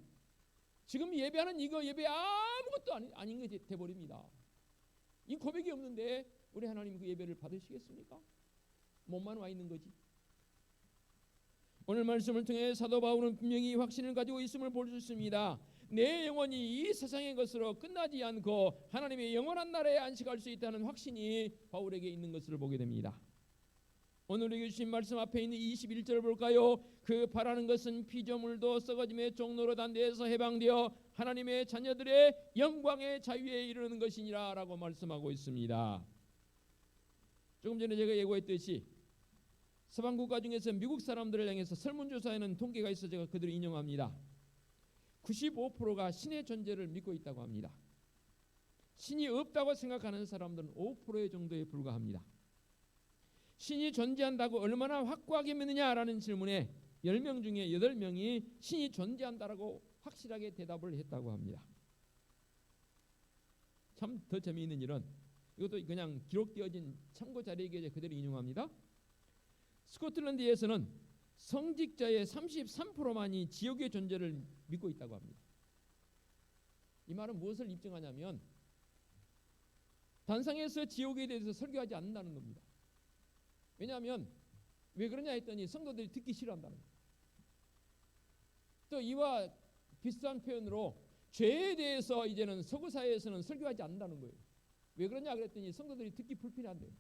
지금 예배하는 이거 예배 아무것도 아닌 게 돼버립니다. 이 고백이 없는데 우리 하나님 그 예배를 받으시겠습니까? 몸만 와 있는 거지. 오늘 말씀을 통해 사도 바울은 분명히 확신을 가지고 있음을 볼 수 있습니다. 내 영혼이 이 세상의 것으로 끝나지 않고 하나님의 영원한 나라에 안식할 수 있다는 확신이 바울에게 있는 것을 보게 됩니다. 오늘 우리에게 주신 말씀 앞에 있는 21절을 볼까요? 그 바라는 것은 피조물도 썩어짐의 종로로 단대에서 해방되어 하나님의 자녀들의 영광의 자유에 이르는 것이니라 라고 말씀하고 있습니다. 조금 전에 제가 예고했듯이 서방 국가 중에서 미국 사람들을 향해서 설문조사에는 통계가 있어 제가 그들을 인용합니다. 95%가 신의 존재를 믿고 있다고 합니다. 신이 없다고 생각하는 사람들은 5% 정도에 불과합니다. 신이 존재한다고 얼마나 확고하게 믿느냐라는 질문에 10명 중에 8명이 신이 존재한다라고 확실하게 대답을 했다고 합니다. 참 더 재미있는 일은 이것도 그냥 기록되어진 참고 자료이기에 그대로 인용합니다. 스코틀랜드에서는 성직자의 33%만이 지옥의 존재를 믿고 있다고 합니다. 이 말은 무엇을 입증하냐면 단상에서 지옥에 대해서 설교하지 않는다는 겁니다. 왜냐하면 왜 그러냐 했더니 성도들이 듣기 싫어한다는 거예요. 또 이와 비슷한 표현으로 죄에 대해서 이제는 서구사회에서는 설교하지 않는다는 거예요. 왜 그러냐 그랬더니 성도들이 듣기 불편한데요.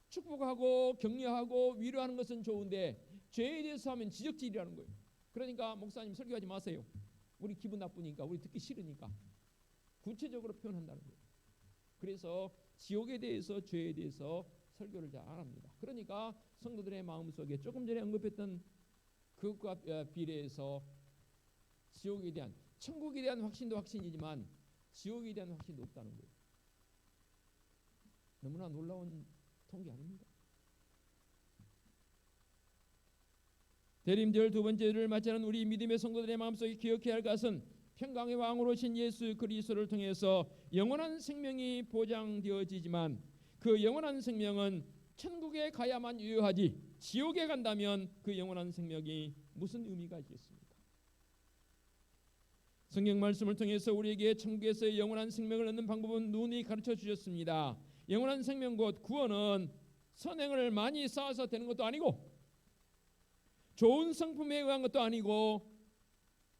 축복하고 격려하고 위로하는 것은 좋은데 죄에 대해서 하면 지적질이라는 거예요. 그러니까 목사님 설교하지 마세요. 우리 기분 나쁘니까, 우리 듣기 싫으니까. 구체적으로 표현한다는 거예요. 그래서 지옥에 대해서 죄에 대해서 설교를 잘 안 합니다. 그러니까 성도들의 마음속에 조금 전에 언급했던 그것과 비례해서 지옥에 대한, 천국에 대한 확신도 확신이지만 지옥에 대한 확신도 없다는 거예요. 너무나 놀라운 통계 아닙니까? 대림절 두 번째를 맞이하는 우리 믿음의 성도들의 마음속에 기억해야 할 것은 평강의 왕으로 오신 예수 그리스도를 통해서 영원한 생명이 보장되어지지만 그 영원한 생명은 천국에 가야만 유효하지 지옥에 간다면 그 영원한 생명이 무슨 의미가 있겠습니까? 성경 말씀을 통해서 우리에게 천국에서의 영원한 생명을 얻는 방법은 누누이 가르쳐 주셨습니다. 영원한 생명 곧 구원은 선행을 많이 쌓아서 되는 것도 아니고 좋은 성품에 의한 것도 아니고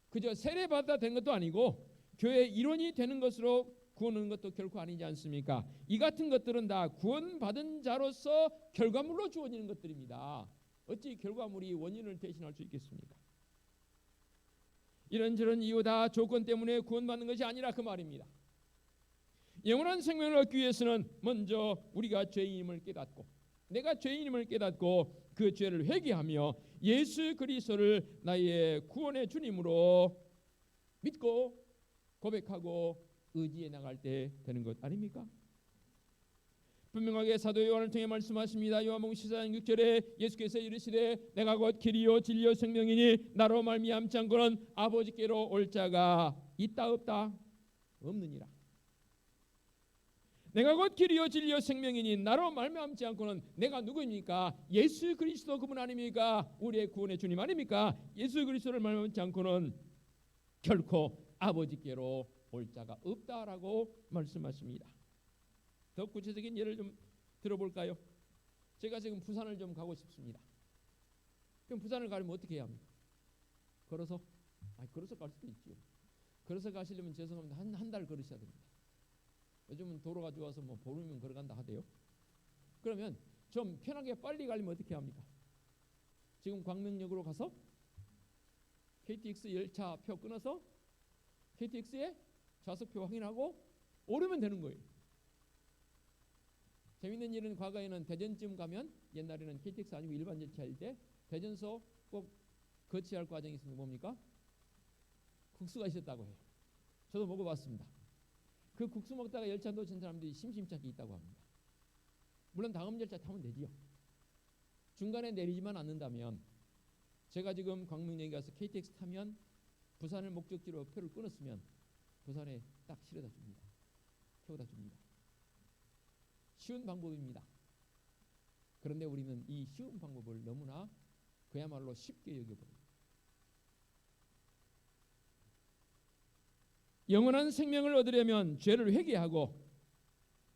그저 세례받아 되는 것도 아니고 교회 일원이 되는 것으로 구원하는 것도 결코 아니지 않습니까? 이 같은 것들은 다 구원받은 자로서 결과물로 주어지는 것들입니다. 어찌 결과물이 원인을 대신할 수 있겠습니까? 이런저런 이유 다 조건 때문에 구원받는 것이 아니라 그 말입니다. 영원한 생명을 얻기 위해서는 먼저 우리가 죄인임을 깨닫고 내가 죄인임을 깨닫고 그 죄를 회개하며 예수 그리스도를 나의 구원의 주님으로 믿고 고백하고 의지해 나갈 때 되는 것 아닙니까? 분명하게 사도 요한을 통해 말씀하십니다. 요한복음 14장 6절에 예수께서 이르시되 내가 곧 길이요 진리요 생명이니 나로 말미암지 않고는 아버지께로 올 자가 있다 없다? 없느니라. 내가 곧 길이요 진리요 생명이니 나로 말미암지 않고는 내가 누구입니까? 예수 그리스도 그분 아닙니까? 우리의 구원의 주님 아닙니까? 예수 그리스도를 말미암지 않고는 결코 아버지께로 올 자가 없다라고 말씀하십니다. 더 구체적인 예를 좀 들어볼까요? 제가 지금 부산을 좀 가고 싶습니다. 그럼 부산을 가려면 어떻게 해야 합니까? 걸어서? 걸어서 갈 수도 있죠. 걸어서 가시려면 죄송합니다. 한 달 걸으셔야 됩니다. 요즘은 도로가 좋아서 뭐 보름이면 걸어간다 하대요. 그러면 좀 편하게 빨리 가려면 어떻게 합니까? 지금 광명역으로 가서 KTX 열차표 끊어서 KTX에 좌석표 확인하고 오르면 되는 거예요. 재밌는 일은 과거에는 대전쯤 가면 옛날에는 KTX 아니고 일반 열차일 때 대전서 꼭 거쳐야 할 과정이 있었는데 뭡니까? 국수가 있었다고 해요. 저도 먹어봤습니다. 그 국수 먹다가 열차 놓친 사람들이 심심찮게 있다고 합니다. 물론 다음 열차 타면 되지요. 중간에 내리지만 않는다면, 제가 지금 광명역에 가서 KTX 타면 부산을 목적지로 표를 끊었으면 부산에 딱 실어다 줍니다. 태워다 줍니다. 쉬운 방법입니다. 그런데 우리는 이 쉬운 방법을 너무나 그야말로 쉽게 여겨버립니다. 영원한 생명을 얻으려면 죄를 회개하고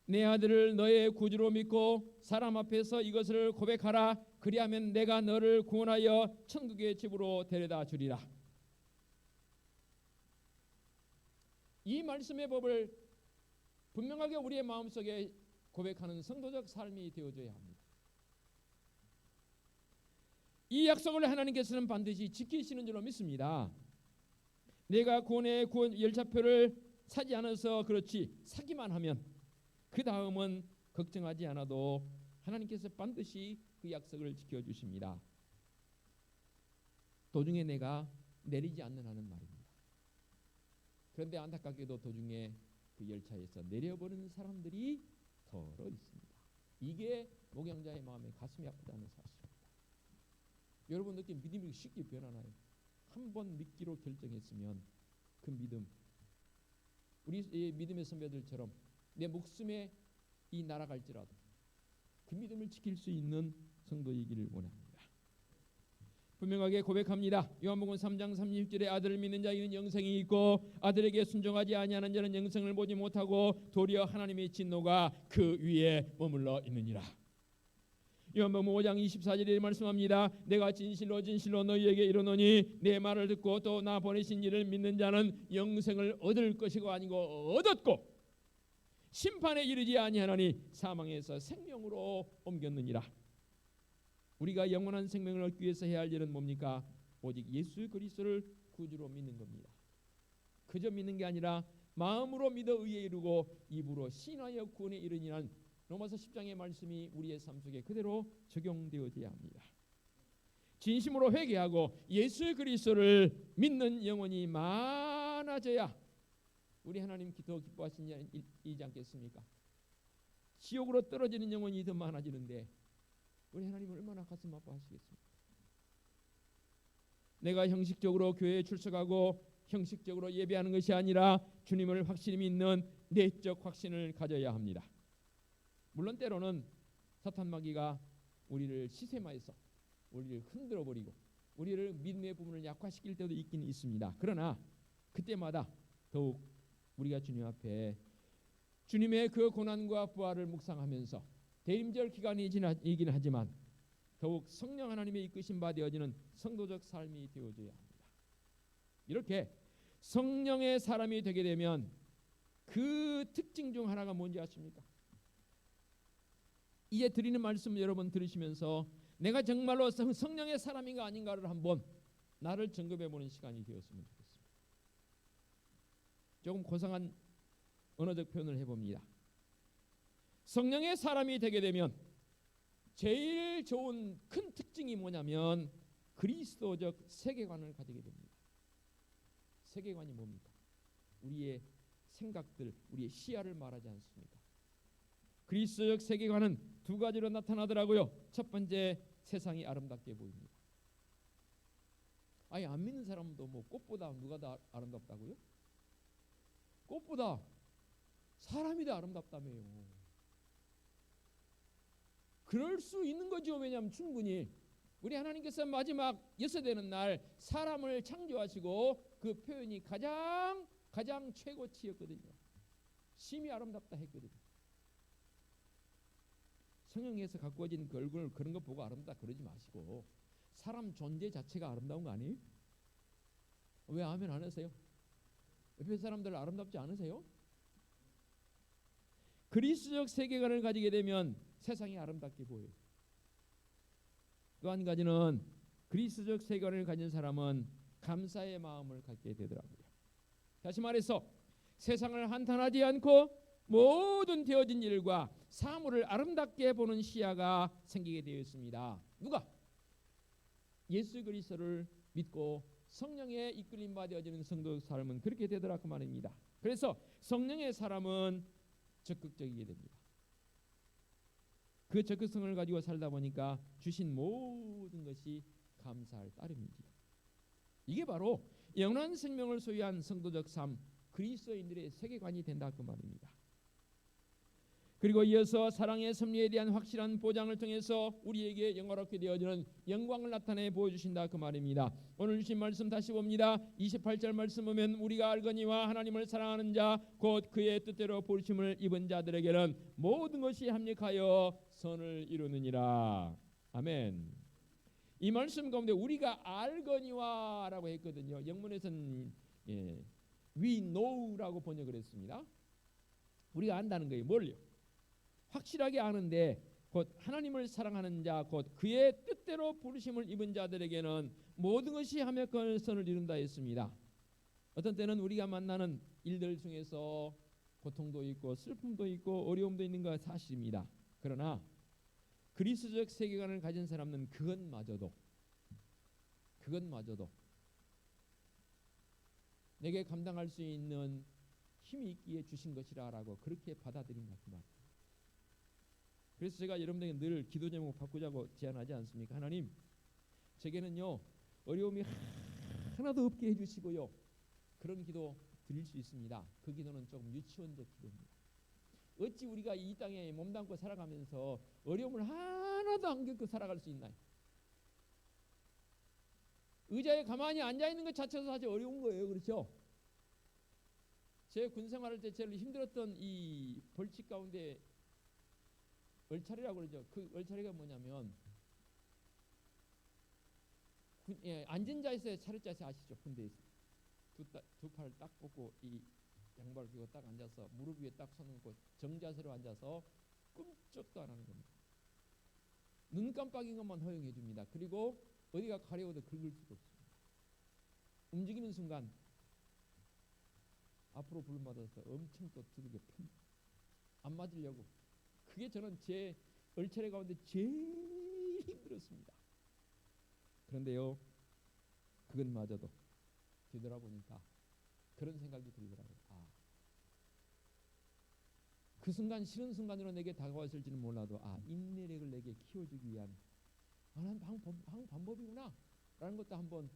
내 아들을 너의 구주로 믿고 사람 앞에서 이것을 고백하라. 그리하면 내가 너를 구원하여 천국의 집으로 데려다 주리라. 이 말씀의 법을 분명하게 우리의 마음속에 고백하는 성도적 삶이 되어져야 합니다. 이 약속을 하나님께서는 반드시 지키시는 줄로 믿습니다. 내가 구원의 구원 열차표를 사지 않아서 그렇지, 사기만 하면 그 다음은 걱정하지 않아도 하나님께서 반드시 그 약속을 지켜주십니다. 도중에 내가 내리지 않는 하는 말입니다. 그런데 안타깝게도 도중에 그 열차에서 내려버리는 사람들이 더러 있습니다. 이게 목양자의 마음에 가슴이 아프다는 사실입니다. 여러분들께 믿음이 쉽게 변하나요? 한 번 믿기로 결정했으면 그 믿음, 우리 믿음의 선배들처럼 내 목숨에 이 날아갈지라도 그 믿음을 지킬 수 있는 성도이기를 원합니다. 분명하게 고백합니다. 요한복음 3장 36절에 아들을 믿는 자에게는 영생이 있고 아들에게 순종하지 아니하는 자는 영생을 보지 못하고 도리어 하나님의 진노가 그 위에 머물러 있느니라. 요한복음 5장 24절에 말씀합니다. 내가 진실로 진실로 너희에게 이르노니 내 말을 듣고 또 나 보내신 이를 믿는 자는 영생을 얻을 것이고 아니고 얻었고 심판에 이르지 아니하나니 사망에서 생명으로 옮겼느니라. 우리가 영원한 생명을 얻기 위해서 해야 할 일은 뭡니까? 오직 예수 그리스도를 구주로 믿는 겁니다. 그저 믿는 게 아니라 마음으로 믿어 의에 이르고 입으로 신하여 구원에 이르니란 로마서 10장의 말씀이 우리의 삶 속에 그대로 적용되어져야 합니다. 진심으로 회개하고 예수 그리스도를 믿는 영혼이 많아져야 우리 하나님 더 기뻐하시지 않겠습니까? 지옥으로 떨어지는 영혼이 더 많아지는데 우리 하나님 얼마나 가슴 아파하시겠습니까? 내가 형식적으로 교회에 출석하고 형식적으로 예배하는 것이 아니라 주님을 확실히 믿는 내적 확신을 가져야 합니다. 물론 때로는 사탄 마귀가 우리를 시세마해서 우리를 흔들어버리고 우리를 믿음의 부분을 약화시킬 때도 있긴 있습니다. 그러나 그때마다 더욱 우리가 주님 앞에 주님의 그 고난과 부활을 묵상하면서 대림절 기간이긴 하지만 더욱 성령 하나님의 이끄심 바 되어지는 성도적 삶이 되어져야 합니다. 이렇게 성령의 사람이 되게 되면 그 특징 중 하나가 뭔지 아십니까? 이제 드리는 말씀 여러분 들으시면서 내가 정말로 성령의 사람인가 아닌가를 한번 나를 점검해보는 시간이 되었으면 좋겠습니다. 조금 고상한 언어적 표현을 해봅니다. 성령의 사람이 되게 되면 제일 좋은 큰 특징이 뭐냐면 그리스도적 세계관을 가지게 됩니다. 세계관이 뭡니까? 우리의 생각들, 우리의 시야를 말하지 않습니까? 그리스도적 세계관은 두 가지로 나타나더라고요. 첫 번째, 세상이 아름답게 보입니다. 아예 안 믿는 사람도 뭐 꽃보다 누가 더 아름답다고요? 꽃보다 사람이 더 아름답다며요. 그럴 수 있는 거죠. 왜냐하면 충분히 우리 하나님께서 마지막 예수되는 날 사람을 창조하시고 그 표현이 가장 최고치였거든요. 심히 아름답다 했거든요. 성령에서 가꾸어진 그 얼굴 그런 거 보고 아름답다 그러지 마시고 사람 존재 자체가 아름다운 거 아니에요? 왜 아멘 안 하세요? 옆에 사람들 아름답지 않으세요? 그리스도적 세계관을 가지게 되면 세상이 아름답게 보여요. 또 한 가지는 그리스도적 세계관을 가진 사람은 감사의 마음을 갖게 되더라고요. 다시 말해서 세상을 한탄하지 않고 모든 되어진 일과 사물을 아름답게 보는 시야가 생기게 되어 있습니다. 누가? 예수 그리스도를 믿고 성령의 이끌림 받아지는 성도 삶은 그렇게 되더라 그 말입니다. 그래서 성령의 사람은 적극적이게 됩니다. 그 적극성을 가지고 살다 보니까 주신 모든 것이 감사할 따름이지요. 이게 바로 영원한 생명을 소유한 성도적 삶, 그리스도인들의 세계관이 된다 그 말입니다. 그리고 이어서 사랑의 섭리에 대한 확실한 보장을 통해서 우리에게 영화롭게 되어지는 영광을 나타내 보여주신다 그 말입니다. 오늘 주신 말씀 다시 봅니다. 28절 말씀 보면 우리가 알거니와 하나님을 사랑하는 자 곧 그의 뜻대로 부르심을 입은 자들에게는 모든 것이 합력하여 선을 이루느니라. 아멘. 이 말씀 가운데 우리가 알거니와 라고 했거든요. 영문에서는 we know라고 번역을 했습니다. 우리가 안다는 거예요. 뭘요? 확실하게 아는데 곧 하나님을 사랑하는 자 곧 그의 뜻대로 부르심을 입은 자들에게는 모든 것이 합력한 선을 이룬다 했습니다. 어떤 때는 우리가 만나는 일들 중에서 고통도 있고 슬픔도 있고 어려움도 있는 건 사실입니다. 그러나 그리스도적 세계관을 가진 사람은 그것마저도 내게 감당할 수 있는 힘이 있기에 주신 것이라고 그렇게 받아들인다 그 말이에요. 그래서 제가 여러분들에게 늘 기도 제목 바꾸자고 제안하지 않습니까? 하나님, 제게는요 어려움이 하나도 없게 해주시고요. 그런 기도 드릴 수 있습니다. 그 기도는 조금 유치원적 기도입니다. 어찌 우리가 이 땅에 몸담고 살아가면서 어려움을 하나도 안 겪고 살아갈 수 있나요? 의자에 가만히 앉아있는 것 자체도 사실 어려운 거예요. 그렇죠? 제 군생활할 때 제일 힘들었던 이 벌칙 가운데 얼차리라고 그러죠. 그 얼차리가 뭐냐면 앉은 자세에 차렷 자세 아시죠? 군대에서 두 팔을 딱 뻗고 이 양발을 펴고 딱 앉아서 무릎 위에 딱 손을 얹고 정자세로 앉아서 꿈쩍도 안 하는 겁니다. 눈 깜빡인 것만 허용해 줍니다. 그리고 어디가 가려워도 긁을 수도 없습니다. 움직이는 순간 앞으로 불러받아서 엄청 또 두들겨 팼니다. 안 맞으려고. 그게 저는 제 얼차례 가운데 제일 힘들었습니다. 그런데요, 그것마저도 뒤돌아보니까 그런 생각이 들더라고요. 그 순간 싫은 순간으로 내게 다가왔을지는 몰라도 인내력을 내게 키워주기 위한 한 방법이구나 라는 것도 한번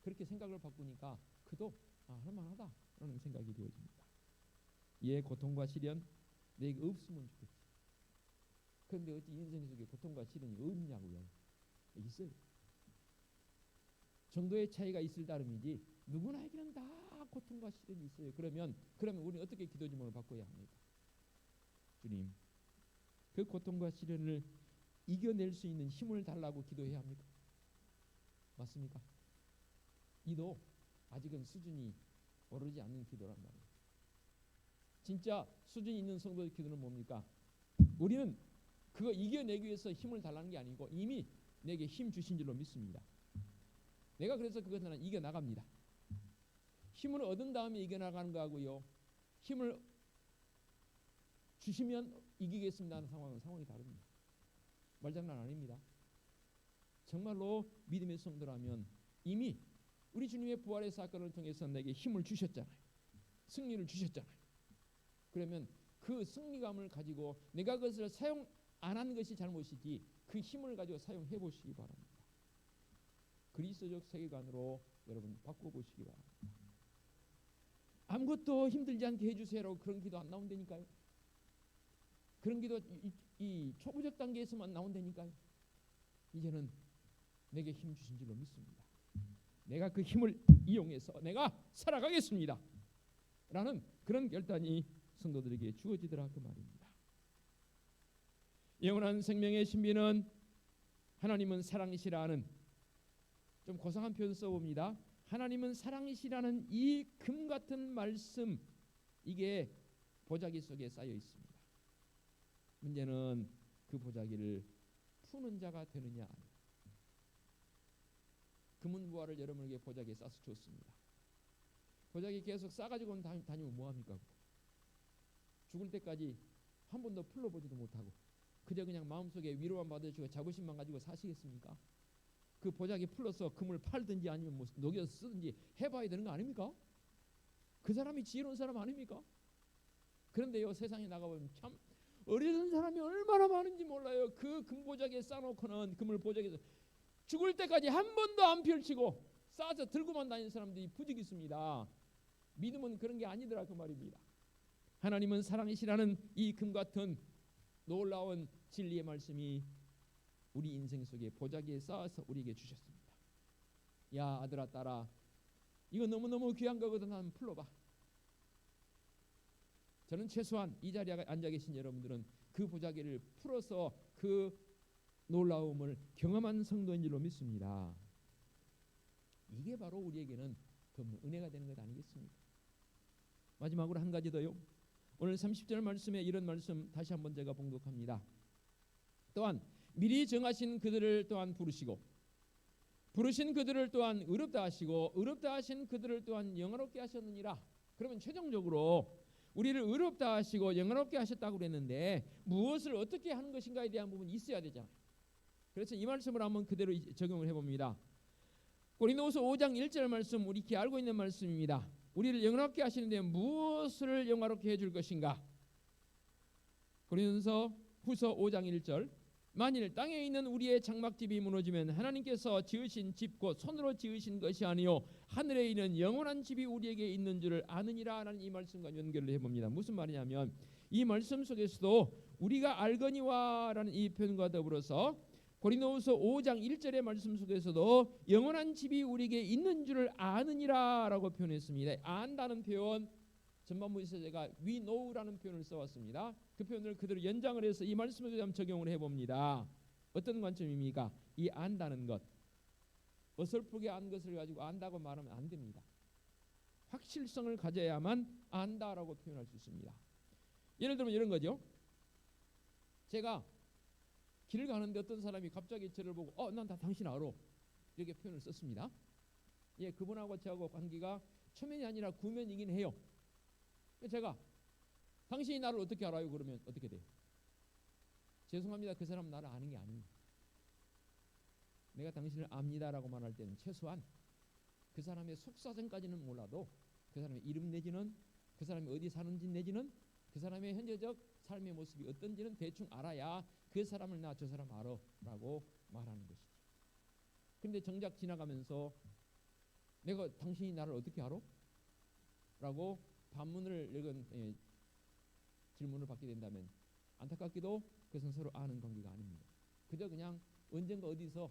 그렇게 생각을 바꾸니까 그도 할만하다 라는 생각이 되어집니다. 예, 고통과 시련 내게 없으면 좋겠지. 그런데 어찌 인생 속에 고통과 시련이 없냐고요. 있어요. 정도의 차이가 있을 따름이지 누구나에게는 다 고통과 시련이 있어요. 그러면 우리는 어떻게 기도 제목을 바꿔야 합니까? 주님, 그 고통과 시련을 이겨낼 수 있는 힘을 달라고 기도해야 합니까? 맞습니까? 이도 아직은 수준이 오르지 않는 기도란 말이에요. 진짜 수준이 있는 성도의 기도는 뭡니까? 우리는 그거 이겨내기 위해서 힘을 달라는 게 아니고 이미 내게 힘 주신 줄로 믿습니다. 내가 그래서 그것을 이겨나갑니다. 힘을 얻은 다음에 이겨나가는 거하고요, 힘을 주시면 이기겠습니다 하는 상황이 다릅니다. 말장난 아닙니다. 정말로 믿음의 성도라면 이미 우리 주님의 부활의 사건을 통해서 내게 힘을 주셨잖아요. 승리를 주셨잖아요. 그러면 그 승리감을 가지고 내가 그것을 사용 안 한 것이 잘못이지 그 힘을 가지고 사용해 보시기 바랍니다. 그리스도적 세계관으로 여러분 바꿔보시기 바랍니다. 아무것도 힘들지 않게 해주세요라고 그런 기도 안 나온다니까요. 그런 기도 이 초보적 단계에서만 나온다니까요. 이제는 내게 힘 주신 줄로 믿습니다. 내가 그 힘을 이용해서 내가 살아가겠습니다 라는 그런 결단이 성도들에게 주어지더라 그 말입니다. 영원한 생명의 신비는 하나님은 사랑이시라는, 좀 고상한 표현 써봅니다. 하나님은 사랑이시라는 이 금같은 말씀, 이게 보자기 속에 쌓여 있습니다. 문제는 그 보자기를 푸는 자가 되느냐. 금은보화를 여러분에게 보자기에 싸서 줬습니다. 보자기 계속 싸가지고 다니면 뭐합니까? 죽을 때까지 한 번도 풀러보지도 못하고 그저 그냥 마음속에 위로만 받으시고 자부심만 가지고 사시겠습니까? 그 보자기에 풀러서 금을 팔든지 아니면 뭐 녹여서 쓰든지 해봐야 되는 거 아닙니까? 그 사람이 지혜로운 사람 아닙니까? 그런데요, 세상에 나가보면 참 어리석은 사람이 얼마나 많은지 몰라요. 그 금보자기에 싸놓고는 금을 보자기에서 죽을 때까지 한 번도 안 펼치고 싸서 들고만 다니는 사람들이 부득이 있습니다. 믿음은 그런 게 아니더라 그 말입니다. 하나님은 사랑이시라는 이 금 같은 놀라운 진리의 말씀이 우리 인생 속에 보자기에 쌓아서 우리에게 주셨습니다. 야 아들아 딸아, 이거 너무너무 귀한 거거든. 한번 풀러봐. 저는 최소한 이 자리에 앉아 계신 여러분들은 그 보자기를 풀어서 그 놀라움을 경험한 성도인 줄로 믿습니다. 이게 바로 우리에게는 더 은혜가 되는 것 아니겠습니까? 마지막으로 한 가지 더요. 오늘 30절 말씀에 이런 말씀 다시 한번 제가 봉독합니다. 또한 미리 정하신 그들을 또한 부르시고 부르신 그들을 또한 의롭다 하시고 의롭다 하신 그들을 또한 영화롭게 하셨느니라. 그러면 최종적으로 우리를 의롭다 하시고 영화롭게 하셨다고 그랬는데 무엇을 어떻게 하는 것인가에 대한 부분이 있어야 되잖아요. 그래서 이 말씀을 한번 그대로 적용을 해봅니다. 고린도후서 5장 1절 말씀 우리 익히 알고 있는 말씀입니다. 우리를 영화롭게 하시는데 무엇을 영화롭게 해줄 것인가? 고린도후서 5장 1절 만일 땅에 있는 우리의 장막집이 무너지면 하나님께서 지으신 집 곧 손으로 지으신 것이 아니요 하늘에 있는 영원한 집이 우리에게 있는 줄을 아느니라 라는 이 말씀과 연결을 해봅니다. 무슨 말이냐면 이 말씀 속에서도 우리가 알거니와 라는 이 표현과 더불어서 고린도후서 5장 1절의 말씀 속에서도 영원한 집이 우리에게 있는 줄을 아느니라 라고 표현했습니다. 안다는 표현 전반부에서 제가 we know라는 표현을 써왔습니다. 그 표현을 그대로 연장을 해서 이 말씀에 대한 적용을 해봅니다. 어떤 관점입니까? 이 안다는 것, 어설프게 안 것을 가지고 안다고 말하면 안 됩니다. 확실성을 가져야만 안다라고 표현할 수 있습니다. 예를 들면 이런 거죠. 제가 길을 가는데 어떤 사람이 갑자기 저를 보고 난 다 당신 알아 이렇게 표현을 썼습니다. 예, 그분하고 저하고 관계가 초면이 아니라 구면이긴 해요. 제가 당신이 나를 어떻게 알아요? 그러면 어떻게 돼요? 죄송합니다. 그 사람은 나를 아는 게 아닙니다. 내가 당신을 압니다라고 말할 때는 최소한 그 사람의 속사정까지는 몰라도 그 사람의 이름 내지는 그 사람이 어디 사는지 내지는 그 사람의 현재적 삶의 모습이 어떤지는 대충 알아야 그 사람을 나 저 사람 알아 라고 말하는 것이죠. 그런데 정작 지나가면서 내가 당신이 나를 어떻게 알아? 라고 반문을 읽은 질문을 받게 된다면 안타깝게도 그것은 서로 아는 관계가 아닙니다. 그저 그냥 언젠가 어디서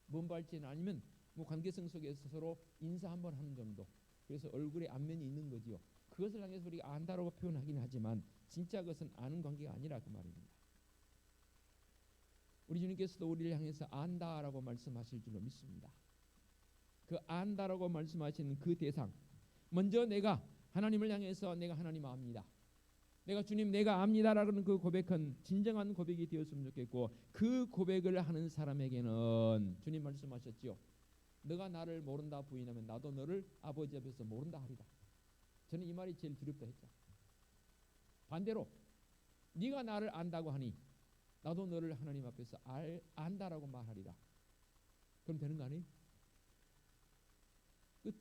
먼 발진 아니면 뭐 관계성 속에서 서로 인사 한번 하는 정도. 그래서 얼굴에 안면이 있는 거지요. 그것을 향해서 우리가 안다라고 표현하긴 하지만 진짜 그것은 아는 관계가 아니라 그 말입니다. 우리 주님께서도 우리를 향해서 안다라고 말씀하실 줄로 믿습니다. 그 안다라고 말씀하시는 그 대상, 먼저 내가 하나님을 향해서 내가 하나님 압니다. 내가 주님 내가 압니다라는 그 고백은 진정한 고백이 되었으면 좋겠고 그 고백을 하는 사람에게는 주님 말씀하셨지요. 너가 나를 모른다 부인하면 나도 너를 아버지 앞에서 모른다 하리라. 저는 이 말이 제일 두렵다 했죠. 반대로 네가 나를 안다고 하니 나도 너를 하나님 앞에서 안다라고 말하리라. 그럼 되는 거 아니에요? 끝.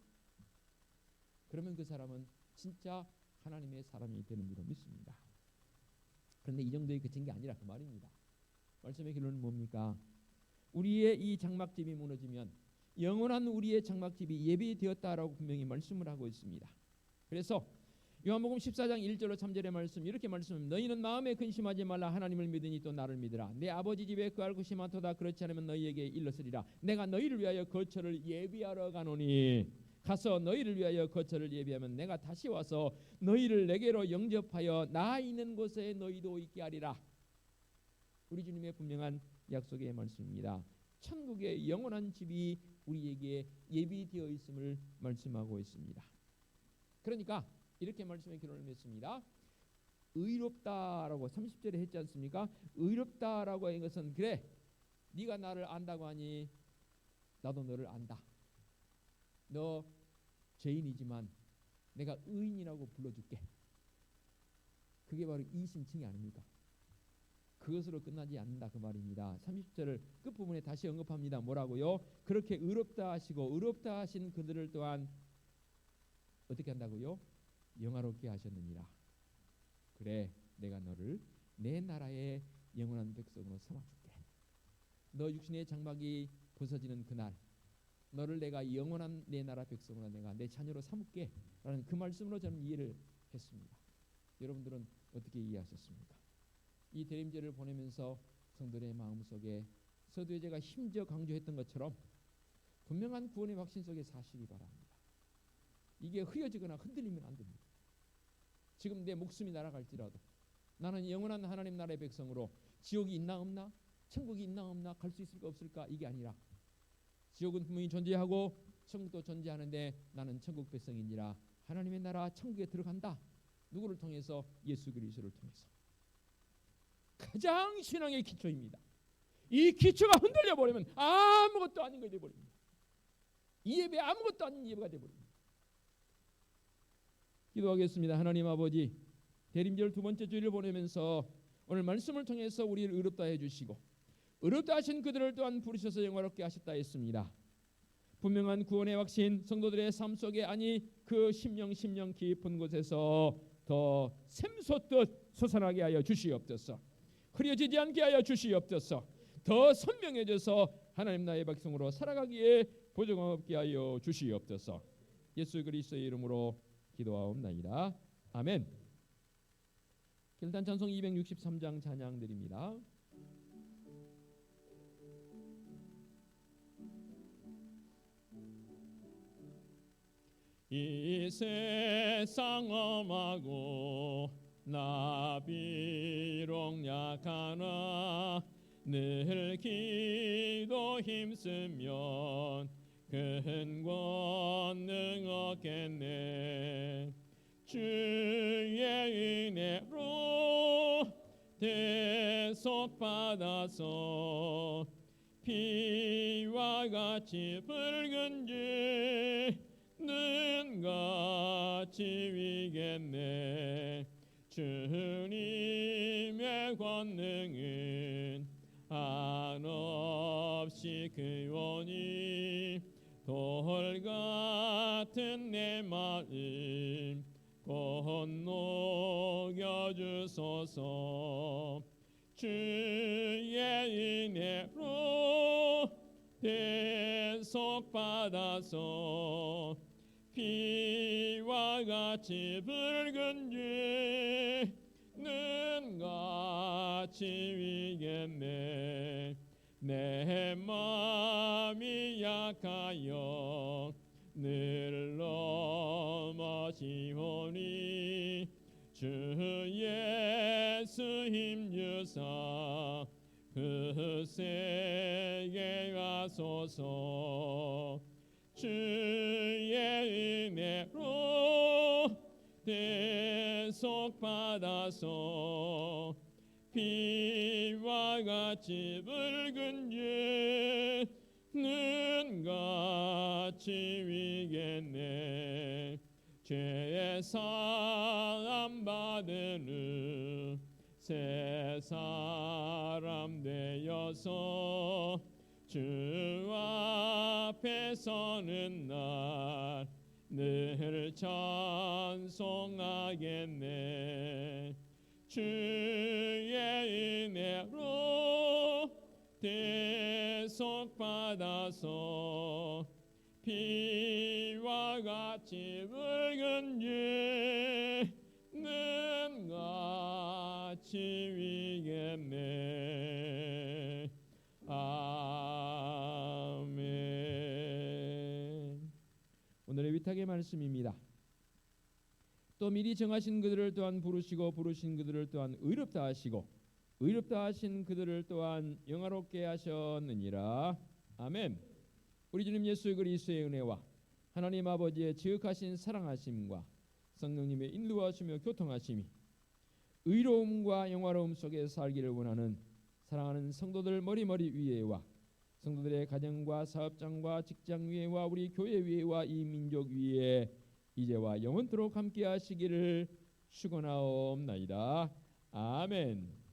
그러면 그 사람은 진짜 하나님의 사람이 되는 줄로 믿습니다. 그런데 이 정도에 그친 게 아니라 그 말입니다. 말씀의 결론은 뭡니까? 우리의 이 장막집이 무너지면 영원한 우리의 장막집이 예비되었다라고 분명히 말씀을 하고 있습니다. 그래서 요한복음 14장 1절로 3절의 말씀 이렇게 말씀합니다. 너희는 마음에 근심하지 말라. 하나님을 믿으니 또 나를 믿으라. 내 아버지 집에 거할 곳이 많도다. 그렇지 않으면 너희에게 일렀으리라. 내가 너희를 위하여 거처를 예비하러 가노니 가서 너희를 위하여 거처를 예비하면 내가 다시 와서 너희를 내게로 영접하여 나 있는 곳에 너희도 있게 하리라. 우리 주님의 분명한 약속의 말씀입니다. 천국의 영원한 집이 우리에게 예비되어 있음을 말씀하고 있습니다. 그러니까 이렇게 말씀의 결론을 맺습니다. 의롭다라고 30절에 했지 않습니까? 의롭다라고 한 것은 그래 네가 나를 안다고 하니 나도 너를 안다. 너 죄인이지만 내가 의인이라고 불러줄게. 그게 바로 이신칭이 아닙니까? 그것으로 끝나지 않는다 그 말입니다. 30절 끝부분에 다시 언급합니다. 뭐라고요? 그렇게 의롭다 하시고 의롭다 하신 그들을 또한 어떻게 한다고요? 영화롭게 하셨느니라. 그래, 내가 너를 내 나라의 영원한 백성으로 삼아줄게. 너 육신의 장막이 벗어지는 그날 너를 내가 영원한 내 나라 백성으로 내가 내 자녀로 삼을게 라는 그 말씀으로 저는 이해를 했습니다. 여러분들은 어떻게 이해하셨습니까? 이 대림절을 보내면서 성도들의 마음속에 서두에제가 힘써 강조했던 것처럼 분명한 구원의 확신 속에 사시기 바랍니다. 이게 흐려지거나 흔들리면 안 됩니다. 지금 내 목숨이 날아갈지라도 나는 영원한 하나님 나라의 백성으로 지옥이 있나 없나, 천국이 있나 없나, 갈 수 있을까 없을까, 이게 아니라 지옥은 분명히 존재하고 천국도 존재하는데 나는 천국 백성이니라 하나님의 나라 천국에 들어간다. 누구를 통해서? 예수 그리스도를 통해서. 가장 신앙의 기초입니다. 이 기초가 흔들려 버리면 아무것도 아닌 것이 되어버립니다. 이 예배 아무것도 아닌 예배가 되어버립니다. 기도하겠습니다. 하나님 아버지, 대림절 두 번째 주일을 보내면서 오늘 말씀을 통해서 우리를 의롭다 해주시고 의롭다 하신 그들을 또한 부르셔서 영화롭게 하셨다 했습니다. 분명한 구원의 확신 성도들의 삶 속에, 아니 그 심령 깊은 곳에서 더 샘솟듯 솟아나게 하여 주시옵소서. 흐려지지 않게 하여 주시옵소서. 더 선명해져서 하나님 나라의 백성으로 살아가기에 보증 없게 하여 주시옵소서. 예수 그리스도의 이름으로 기도하옵나이다. 아멘. 길단 찬송 263장 찬양 드립니다. 이 세상 엄하고 나 비록 약하나 늘 기도 힘쓰면 큰 권능 얻겠네. 주의 은혜로 대속받아서 피와 같이 붉은 주는 같이 위겠네. 주님의 권능은 한없이 그오니 돌 같은 내 마음 건너겨 주소서. 주의 은혜로 대속받아서 피와 같이 붉은 주는 같이 위겠네. 내 마음이 약하여 늘 넘어지오니 주 예수 힘주사 그 세계 가소서. 주의 은혜로 대속받아서 피와 같이 붉은 주는 같이 위겠네. 죄 사함 받은 후 새 사람 되어서 주 앞에 서는 날 늘 찬송하겠네. 주의 은혜로 대속받아서 피와 같이 붉은 주는 같이 위겠네. 아멘. 오늘의 위탁의 말씀입니다. 또 미리 정하신 그들을 또한 부르시고 부르신 그들을 또한 의롭다 하시고 의롭다 하신 그들을 또한 영화롭게 하셨느니라. 아멘. 우리 주님 예수 그리스도의 은혜와 하나님 아버지의 지극하신 사랑하심과 성령님의 인도하시며 교통하심이 의로움과 영화로움 속에 살기를 원하는 사랑하는 성도들 머리머리 위에와 성도들의 가정과 사업장과 직장 위에와 우리 교회 위에와 이 민족 위에 이제와 영원토록 함께 하시기를 축원하옵나이다. 아멘.